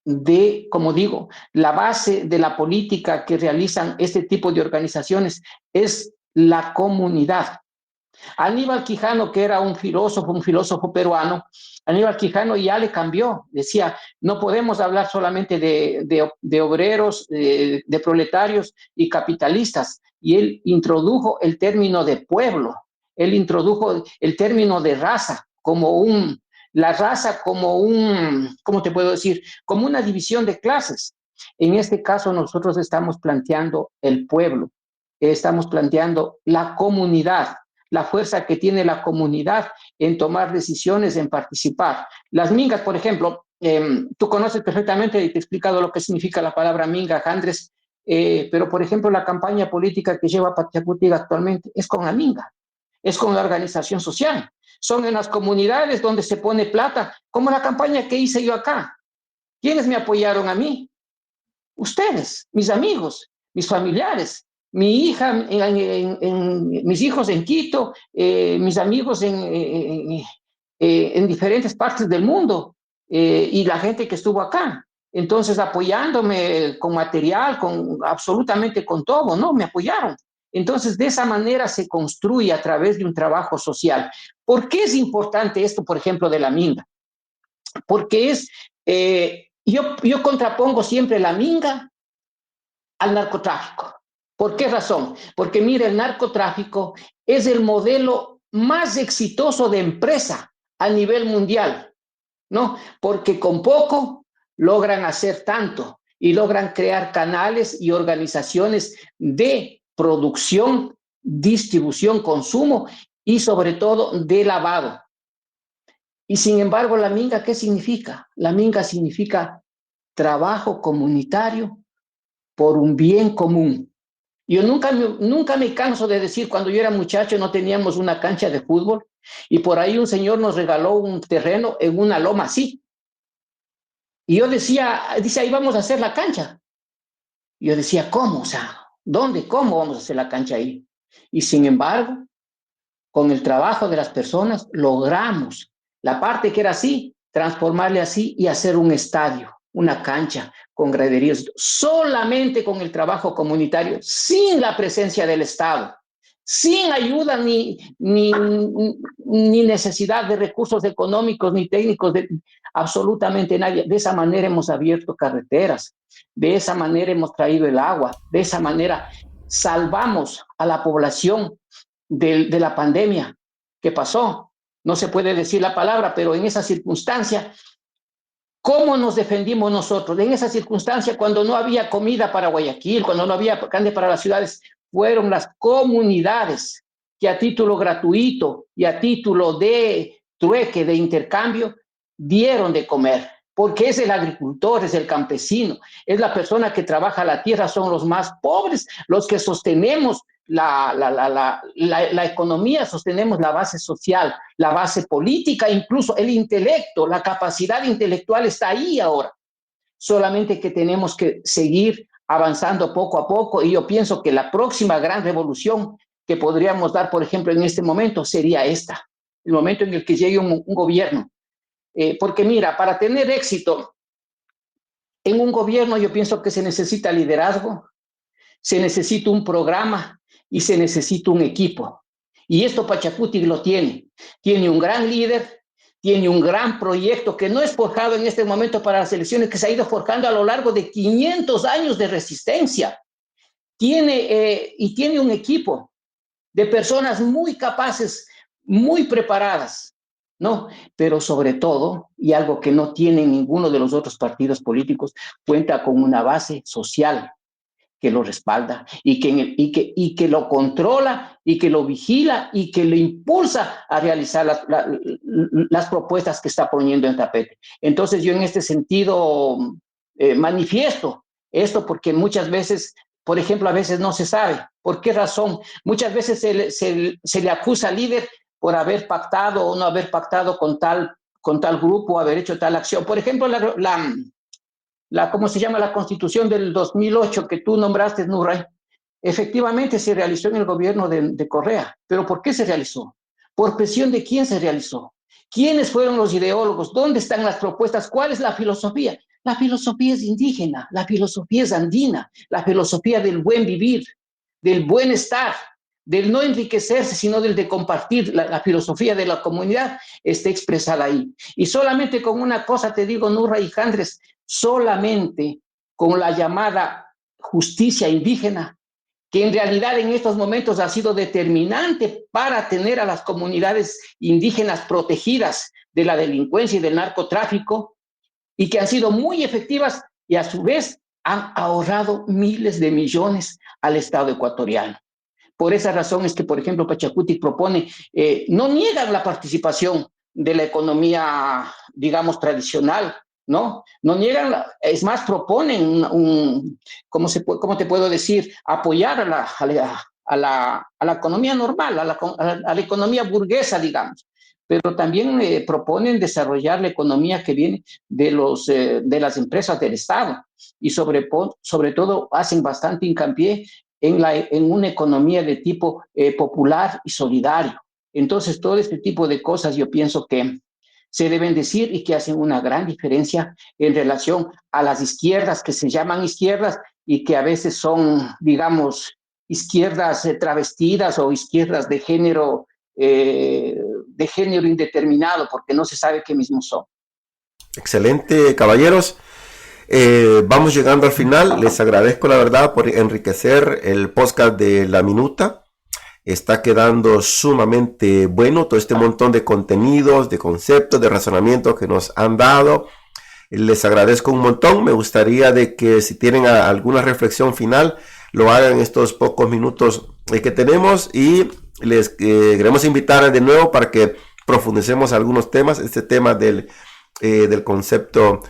de, como digo, la base de la política que realizan este tipo de organizaciones es la comunidad. Aníbal Quijano, que era un filósofo peruano, Aníbal Quijano ya le cambió, decía, no podemos hablar solamente de obreros, de proletarios y capitalistas, y él introdujo el término de pueblo, él introdujo el término de raza, la raza como ¿cómo te puedo decir? Como una división de clases. En este caso nosotros estamos planteando el pueblo, estamos planteando la comunidad, la fuerza que tiene la comunidad en tomar decisiones, en participar. Las mingas, por ejemplo, tú conoces perfectamente y te he explicado lo que significa la palabra minga, Andrés, pero por ejemplo la campaña política que lleva Pachacútec actualmente es con la minga, es con la organización social, son en las comunidades donde se pone plata, como la campaña que hice yo acá. ¿Quiénes me apoyaron a mí? Ustedes, mis amigos, mis familiares, mi hija, mis hijos en Quito, mis amigos en diferentes partes del mundo, y la gente que estuvo acá. Entonces, apoyándome con material, absolutamente con todo, ¿no? Me apoyaron. Entonces, de esa manera se construye a través de un trabajo social. ¿Por qué es importante esto, por ejemplo, de la minga? Porque yo contrapongo siempre la minga al narcotráfico. ¿Por qué razón? Porque mira, el narcotráfico es el modelo más exitoso de empresa a nivel mundial, ¿no? Porque con poco logran hacer tanto y logran crear canales y organizaciones de producción, distribución, consumo y sobre todo de lavado. Y sin embargo, la minga, ¿qué significa? La minga significa trabajo comunitario por un bien común. Yo nunca me canso de decir, cuando yo era muchacho no teníamos una cancha de fútbol y por ahí un señor nos regaló un terreno en una loma así. Y yo dice, ahí vamos a hacer la cancha. Y yo decía, ¿cómo? O sea, ¿dónde? ¿Cómo vamos a hacer la cancha ahí? Y sin embargo, con el trabajo de las personas, logramos la parte que era así, transformarle así y hacer un estadio, una cancha con graderíos, solamente con el trabajo comunitario, sin la presencia del Estado, sin ayuda ni necesidad de recursos económicos ni técnicos de absolutamente nadie. De esa manera hemos abierto carreteras, de esa manera hemos traído el agua, de esa manera salvamos a la población de la pandemia que pasó. No se puede decir la palabra, pero en esa circunstancia, ¿cómo nos defendimos nosotros? En esa circunstancia, cuando no había comida para Guayaquil, cuando no había carne para las ciudades, fueron las comunidades que a título gratuito y a título de trueque, de intercambio, dieron de comer. Porque es el agricultor, es el campesino, es la persona que trabaja la tierra, son los más pobres, los que sostenemos la economía, sostenemos la base social, la base política, incluso el intelecto, la capacidad intelectual está ahí ahora. Solamente que tenemos que seguir avanzando poco a poco, y yo pienso que la próxima gran revolución que podríamos dar, por ejemplo, en este momento sería esta, el momento en el que llegue un gobierno. Porque mira, para tener éxito en un gobierno yo pienso que se necesita liderazgo, se necesita un programa y se necesita un equipo. Y esto Pachacútec lo tiene. Tiene un gran líder, tiene un gran proyecto que no es forjado en este momento para las elecciones, que se ha ido forjando a lo largo de 500 años de resistencia. Tiene un equipo de personas muy capaces, muy preparadas, ¿no? Pero sobre todo, y algo que no tiene ninguno de los otros partidos políticos, cuenta con una base social que lo respalda y que lo controla y que lo vigila y que lo impulsa a realizar las propuestas que está poniendo en tapete. Entonces yo en este sentido manifiesto Esto porque muchas veces, por ejemplo, a veces no se sabe. ¿Por qué razón? Muchas veces se le acusa al líder por haber pactado o no haber pactado con tal grupo, haber hecho tal acción. Por ejemplo, ¿cómo se llama? La Constitución del 2008 que tú nombraste, Nurray, efectivamente se realizó en el gobierno de Correa. ¿Pero por qué se realizó? ¿Por presión de quién se realizó? ¿Quiénes fueron los ideólogos? ¿Dónde están las propuestas? ¿Cuál es la filosofía? La filosofía es indígena, la filosofía es andina, la filosofía del buen vivir, del buen estar, del no enriquecerse, sino del de compartir. La filosofía de la comunidad está expresada ahí. Y solamente con una cosa te digo, Nurra y Jandres, solamente con la llamada justicia indígena, que en realidad en estos momentos ha sido determinante para tener a las comunidades indígenas protegidas de la delincuencia y del narcotráfico, y que han sido muy efectivas y a su vez han ahorrado miles de millones al Estado ecuatoriano. Por esa razón es que, por ejemplo, Pachacuti propone, no niegan la participación de la economía, digamos, tradicional, ¿no? No niegan, es más, proponen ¿cómo te puedo decir? Apoyar a la economía normal, a la economía burguesa, digamos. Pero también proponen desarrollar la economía que viene de las empresas del Estado y sobre todo hacen bastante hincapié en una economía de tipo popular y solidario. Entonces, todo este tipo de cosas yo pienso que se deben decir y que hacen una gran diferencia en relación a las izquierdas que se llaman izquierdas y que a veces son, digamos, izquierdas travestidas o izquierdas de género indeterminado, porque no se sabe qué mismos son. Excelente, caballeros. Vamos llegando al final. Les agradezco la verdad por enriquecer el podcast de La Minuta. Está quedando sumamente bueno todo este montón de contenidos, de conceptos, de razonamientos que nos han dado. Les agradezco un montón. Me gustaría de que si tienen alguna reflexión final, lo hagan en estos pocos minutos que tenemos, y les queremos invitar de nuevo para que profundicemos algunos temas. Este tema del concepto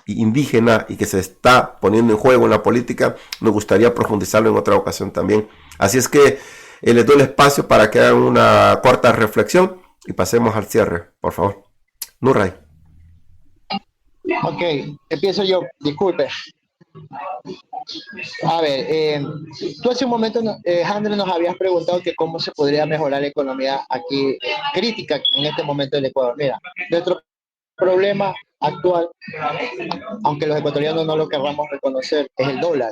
indígena y que se está poniendo en juego en la política, nos gustaría profundizarlo en otra ocasión también. Así es que les doy el espacio para que hagan una corta reflexión y pasemos al cierre, por favor. Nurray. Ok, empiezo yo, disculpe. A ver, tú hace un momento, André, nos habías preguntado que cómo se podría mejorar la economía aquí, crítica en este momento del Ecuador. Mira, nuestro problema actual, aunque los ecuatorianos no lo querramos reconocer, es el dólar.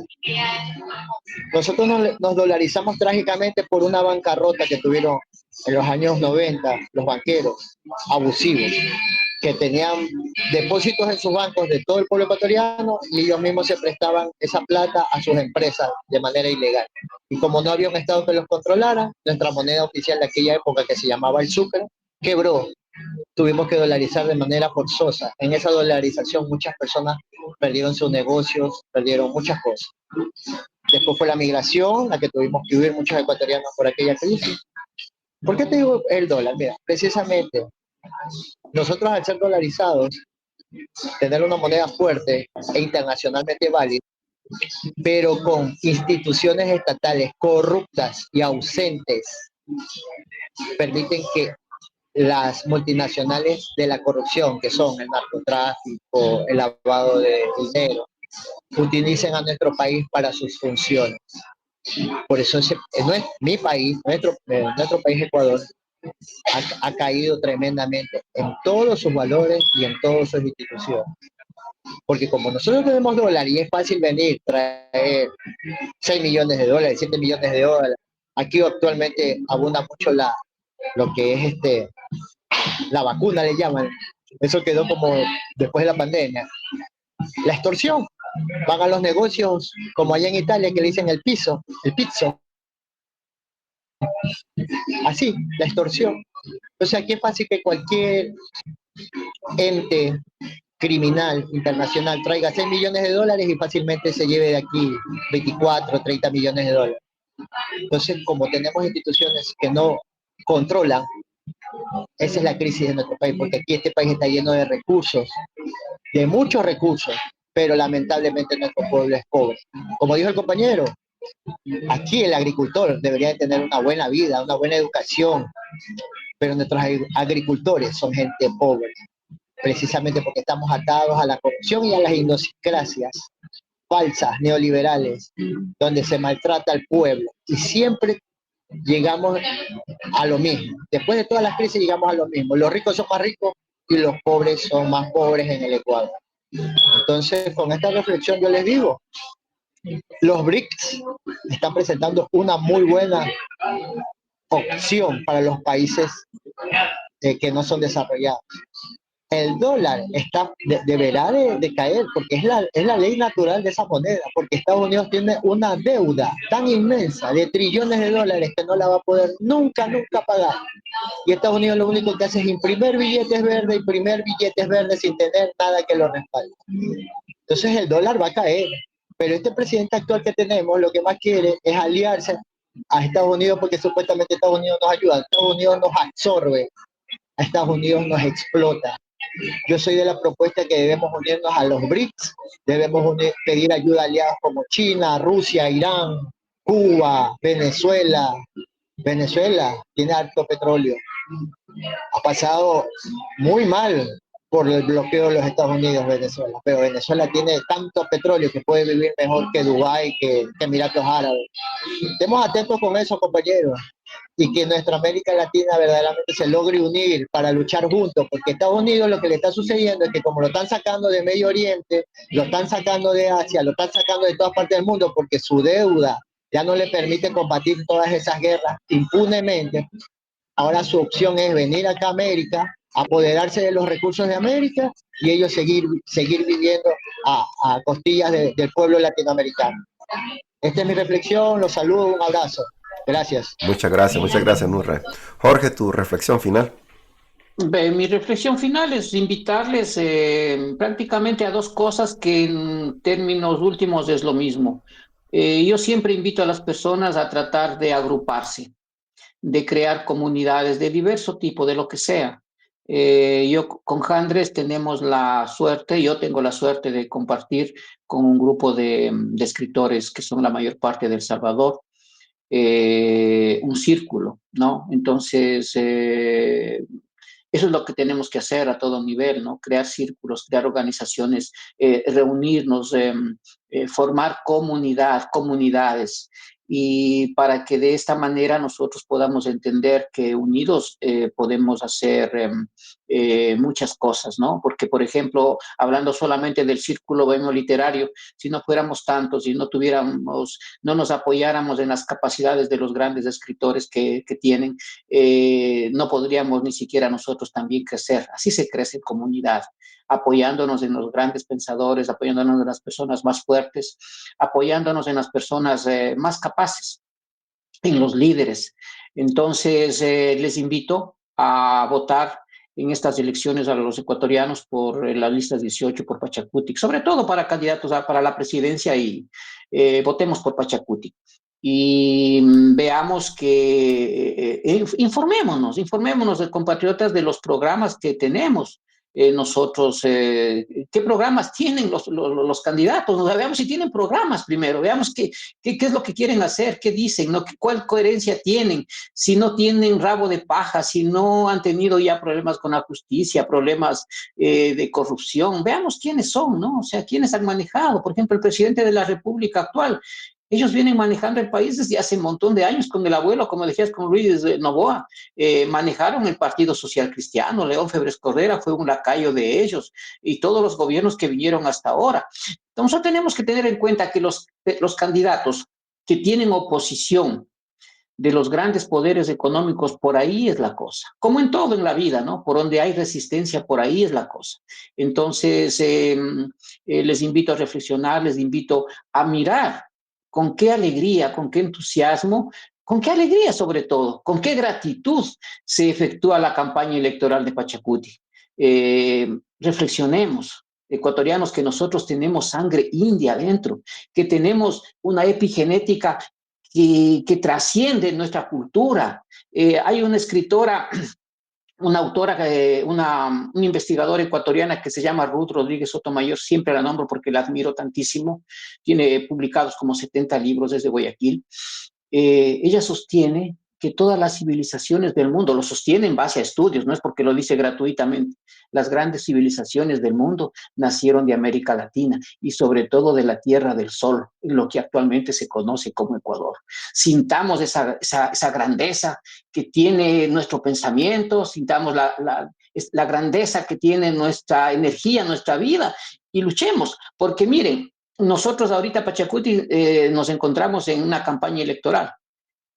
Nosotros nos dolarizamos trágicamente por una bancarrota que tuvieron en los años 90 los banqueros abusivos, que tenían depósitos en sus bancos de todo el pueblo ecuatoriano y ellos mismos se prestaban esa plata a sus empresas de manera ilegal. Y como no había un Estado que los controlara, nuestra moneda oficial de aquella época, que se llamaba el sucre, quebró. Tuvimos que dolarizar de manera forzosa. En esa dolarización muchas personas perdieron sus negocios, perdieron muchas cosas. Después fue la migración, la que tuvimos que huir muchos ecuatorianos por aquella crisis. ¿Por qué te digo el dólar? Mira, precisamente nosotros, al ser dolarizados, tener una moneda fuerte e internacionalmente válida, pero con instituciones estatales corruptas y ausentes, permiten que las multinacionales de la corrupción, que son el narcotráfico, el lavado de dinero, utilicen a nuestro país para sus funciones. Por eso mi país, nuestro país Ecuador, ha caído tremendamente en todos sus valores y en todas sus instituciones. Porque como nosotros tenemos dólar y es fácil venir, traer 6 millones de dólares, 7 millones de dólares, aquí actualmente abunda mucho lo que es la vacuna, le llaman. Eso quedó como después de la pandemia. La extorsión. Van a los negocios, como allá en Italia, que le dicen el pizzo. Así, la extorsión. O sea, aquí es fácil que cualquier ente criminal internacional traiga 6 millones de dólares y fácilmente se lleve de aquí 24, 30 millones de dólares. Entonces, como tenemos instituciones que no controlan, esa es la crisis de nuestro país, porque aquí este país está lleno de recursos, de muchos recursos, pero lamentablemente nuestro pueblo es pobre. Como dijo el compañero, aquí el agricultor debería de tener una buena vida, una buena educación, pero nuestros agricultores son gente pobre, precisamente porque estamos atados a la corrupción y a las idiosincrasias falsas, neoliberales, donde se maltrata al pueblo. Y siempre llegamos a lo mismo. Después de todas las crisis llegamos a lo mismo. Los ricos son más ricos y los pobres son más pobres en el Ecuador. Entonces, con esta reflexión yo les digo, los BRICS están presentando una muy buena opción para los países que no son desarrollados. El dólar deberá de caer porque es la ley natural de esa moneda, porque Estados Unidos tiene una deuda tan inmensa de trillones de dólares que no la va a poder nunca pagar. Y Estados Unidos lo único que hace es imprimir billetes verdes sin tener nada que lo respalde. Entonces el dólar va a caer, pero este presidente actual que tenemos lo que más quiere es aliarse a Estados Unidos porque supuestamente Estados Unidos nos ayuda, Estados Unidos nos absorbe, a Estados Unidos nos explota. Yo soy de la propuesta que debemos unirnos a los BRICS, debemos pedir ayuda a aliados como China, Rusia, Irán, Cuba, Venezuela. Venezuela tiene alto petróleo. Ha pasado muy mal por el bloqueo de los Estados Unidos, Venezuela, pero Venezuela tiene tanto petróleo que puede vivir mejor que Dubái, que Emiratos Árabes. Estemos atentos con eso, compañeros, y que nuestra América Latina verdaderamente se logre unir para luchar juntos, porque Estados Unidos lo que le está sucediendo es que como lo están sacando de Medio Oriente, lo están sacando de Asia, lo están sacando de todas partes del mundo, porque su deuda ya no le permite combatir todas esas guerras impunemente. Ahora su opción es venir acá a América, apoderarse de los recursos de América y ellos seguir viviendo a costillas del pueblo latinoamericano. Esta es mi reflexión, los saludo, un abrazo. Gracias. Muchas gracias, Nurra. Jorge, tu reflexión final. Mi reflexión final es invitarles prácticamente a dos cosas que en términos últimos es lo mismo. Yo siempre invito a las personas a tratar de agruparse, de crear comunidades de diverso tipo, de lo que sea. Yo con Jandres tenemos la suerte, yo tengo la suerte de compartir con un grupo de escritores que son la mayor parte de El Salvador, un círculo, ¿no? Entonces, eso es lo que tenemos que hacer a todo nivel, ¿no? Crear círculos, crear organizaciones, reunirnos, formar comunidades, y para que de esta manera nosotros podamos entender que unidos podemos hacer muchas cosas, ¿no? Porque, por ejemplo, hablando solamente del círculo literario, si no fuéramos tantos, si no nos apoyáramos en las capacidades de los grandes escritores que tienen, no podríamos ni siquiera nosotros también crecer. Así se crece en comunidad, apoyándonos en los grandes pensadores, apoyándonos en las personas más fuertes, apoyándonos en las personas más capaces, en los líderes. Entonces, les invito a votar en estas elecciones a los ecuatorianos por las listas 18, por Pachacutic, sobre todo para candidatos para la presidencia, y votemos por Pachacutic. Y veamos que informémonos de compatriotas de los programas que tenemos. Nosotros, qué programas tienen los candidatos, veamos si tienen programas primero, veamos qué es lo que quieren hacer, qué dicen, ¿no? Cuál coherencia tienen, si no tienen rabo de paja, si no han tenido ya problemas con la justicia, problemas de corrupción, veamos quiénes son, ¿no? O sea, quiénes han manejado, por ejemplo, el presidente de la República actual. Ellos vienen manejando el país desde hace un montón de años con el abuelo, como decías, con Luis Noboa. Manejaron el Partido Social Cristiano, León Febres Cordera fue un lacayo de ellos, y todos los gobiernos que vinieron hasta ahora. Entonces tenemos que tener en cuenta que los candidatos que tienen oposición de los grandes poderes económicos, por ahí es la cosa. Como en todo en la vida, ¿no? Por donde hay resistencia, por ahí es la cosa. Entonces, les invito a reflexionar, les invito a mirar con qué alegría, con qué entusiasmo, con qué alegría sobre todo, con qué gratitud se efectúa la campaña electoral de Pachacuti. Reflexionemos, ecuatorianos, que nosotros tenemos sangre india adentro, que tenemos una epigenética que trasciende nuestra cultura. Hay una escritora una autora, una investigadora ecuatoriana que se llama Ruth Rodríguez Sotomayor, siempre la nombro porque la admiro tantísimo, tiene publicados como 70 libros desde Guayaquil. Ella sostiene que todas las civilizaciones del mundo, lo sostiene en base a estudios, no es porque lo dice gratuitamente, las grandes civilizaciones del mundo nacieron de América Latina y sobre todo de la Tierra del Sol, lo que actualmente se conoce como Ecuador. Sintamos esa grandeza que tiene nuestro pensamiento, sintamos la grandeza que tiene nuestra energía, nuestra vida, y luchemos, porque miren, nosotros ahorita, Pachacuti, nos encontramos en una campaña electoral,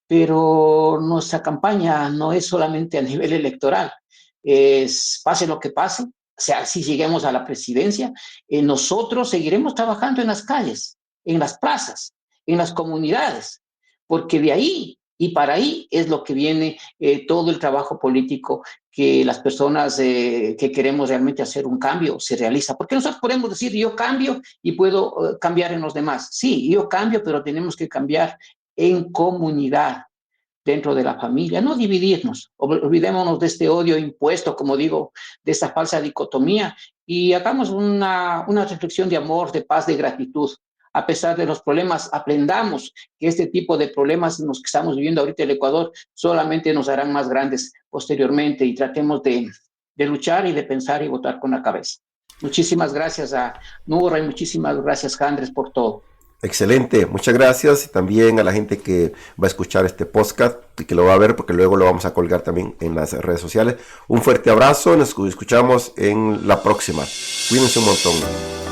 pero nuestra campaña no es solamente a nivel electoral, pase lo que pase, o sea, si lleguemos a la presidencia, nosotros seguiremos trabajando en las calles, en las plazas, en las comunidades, porque de ahí y para ahí es lo que viene todo el trabajo político que las personas que queremos realmente hacer un cambio se realiza. Porque nosotros podemos decir, yo cambio y puedo cambiar en los demás. Sí, yo cambio, pero tenemos que cambiar en comunidad, dentro de la familia, no dividirnos, olvidémonos de este odio impuesto, como digo, de esta falsa dicotomía, y hagamos una reflexión de amor, de paz, de gratitud. A pesar de los problemas, aprendamos que este tipo de problemas en los que estamos viviendo ahorita en el Ecuador solamente nos harán más grandes posteriormente, y tratemos de luchar y de pensar y votar con la cabeza. Muchísimas gracias a Nura y muchísimas gracias, Andrés, por todo. Excelente, muchas gracias, y también a la gente que va a escuchar este podcast y que lo va a ver, porque luego lo vamos a colgar también en las redes sociales. Un fuerte abrazo, nos escuchamos en la próxima. Cuídense un montón.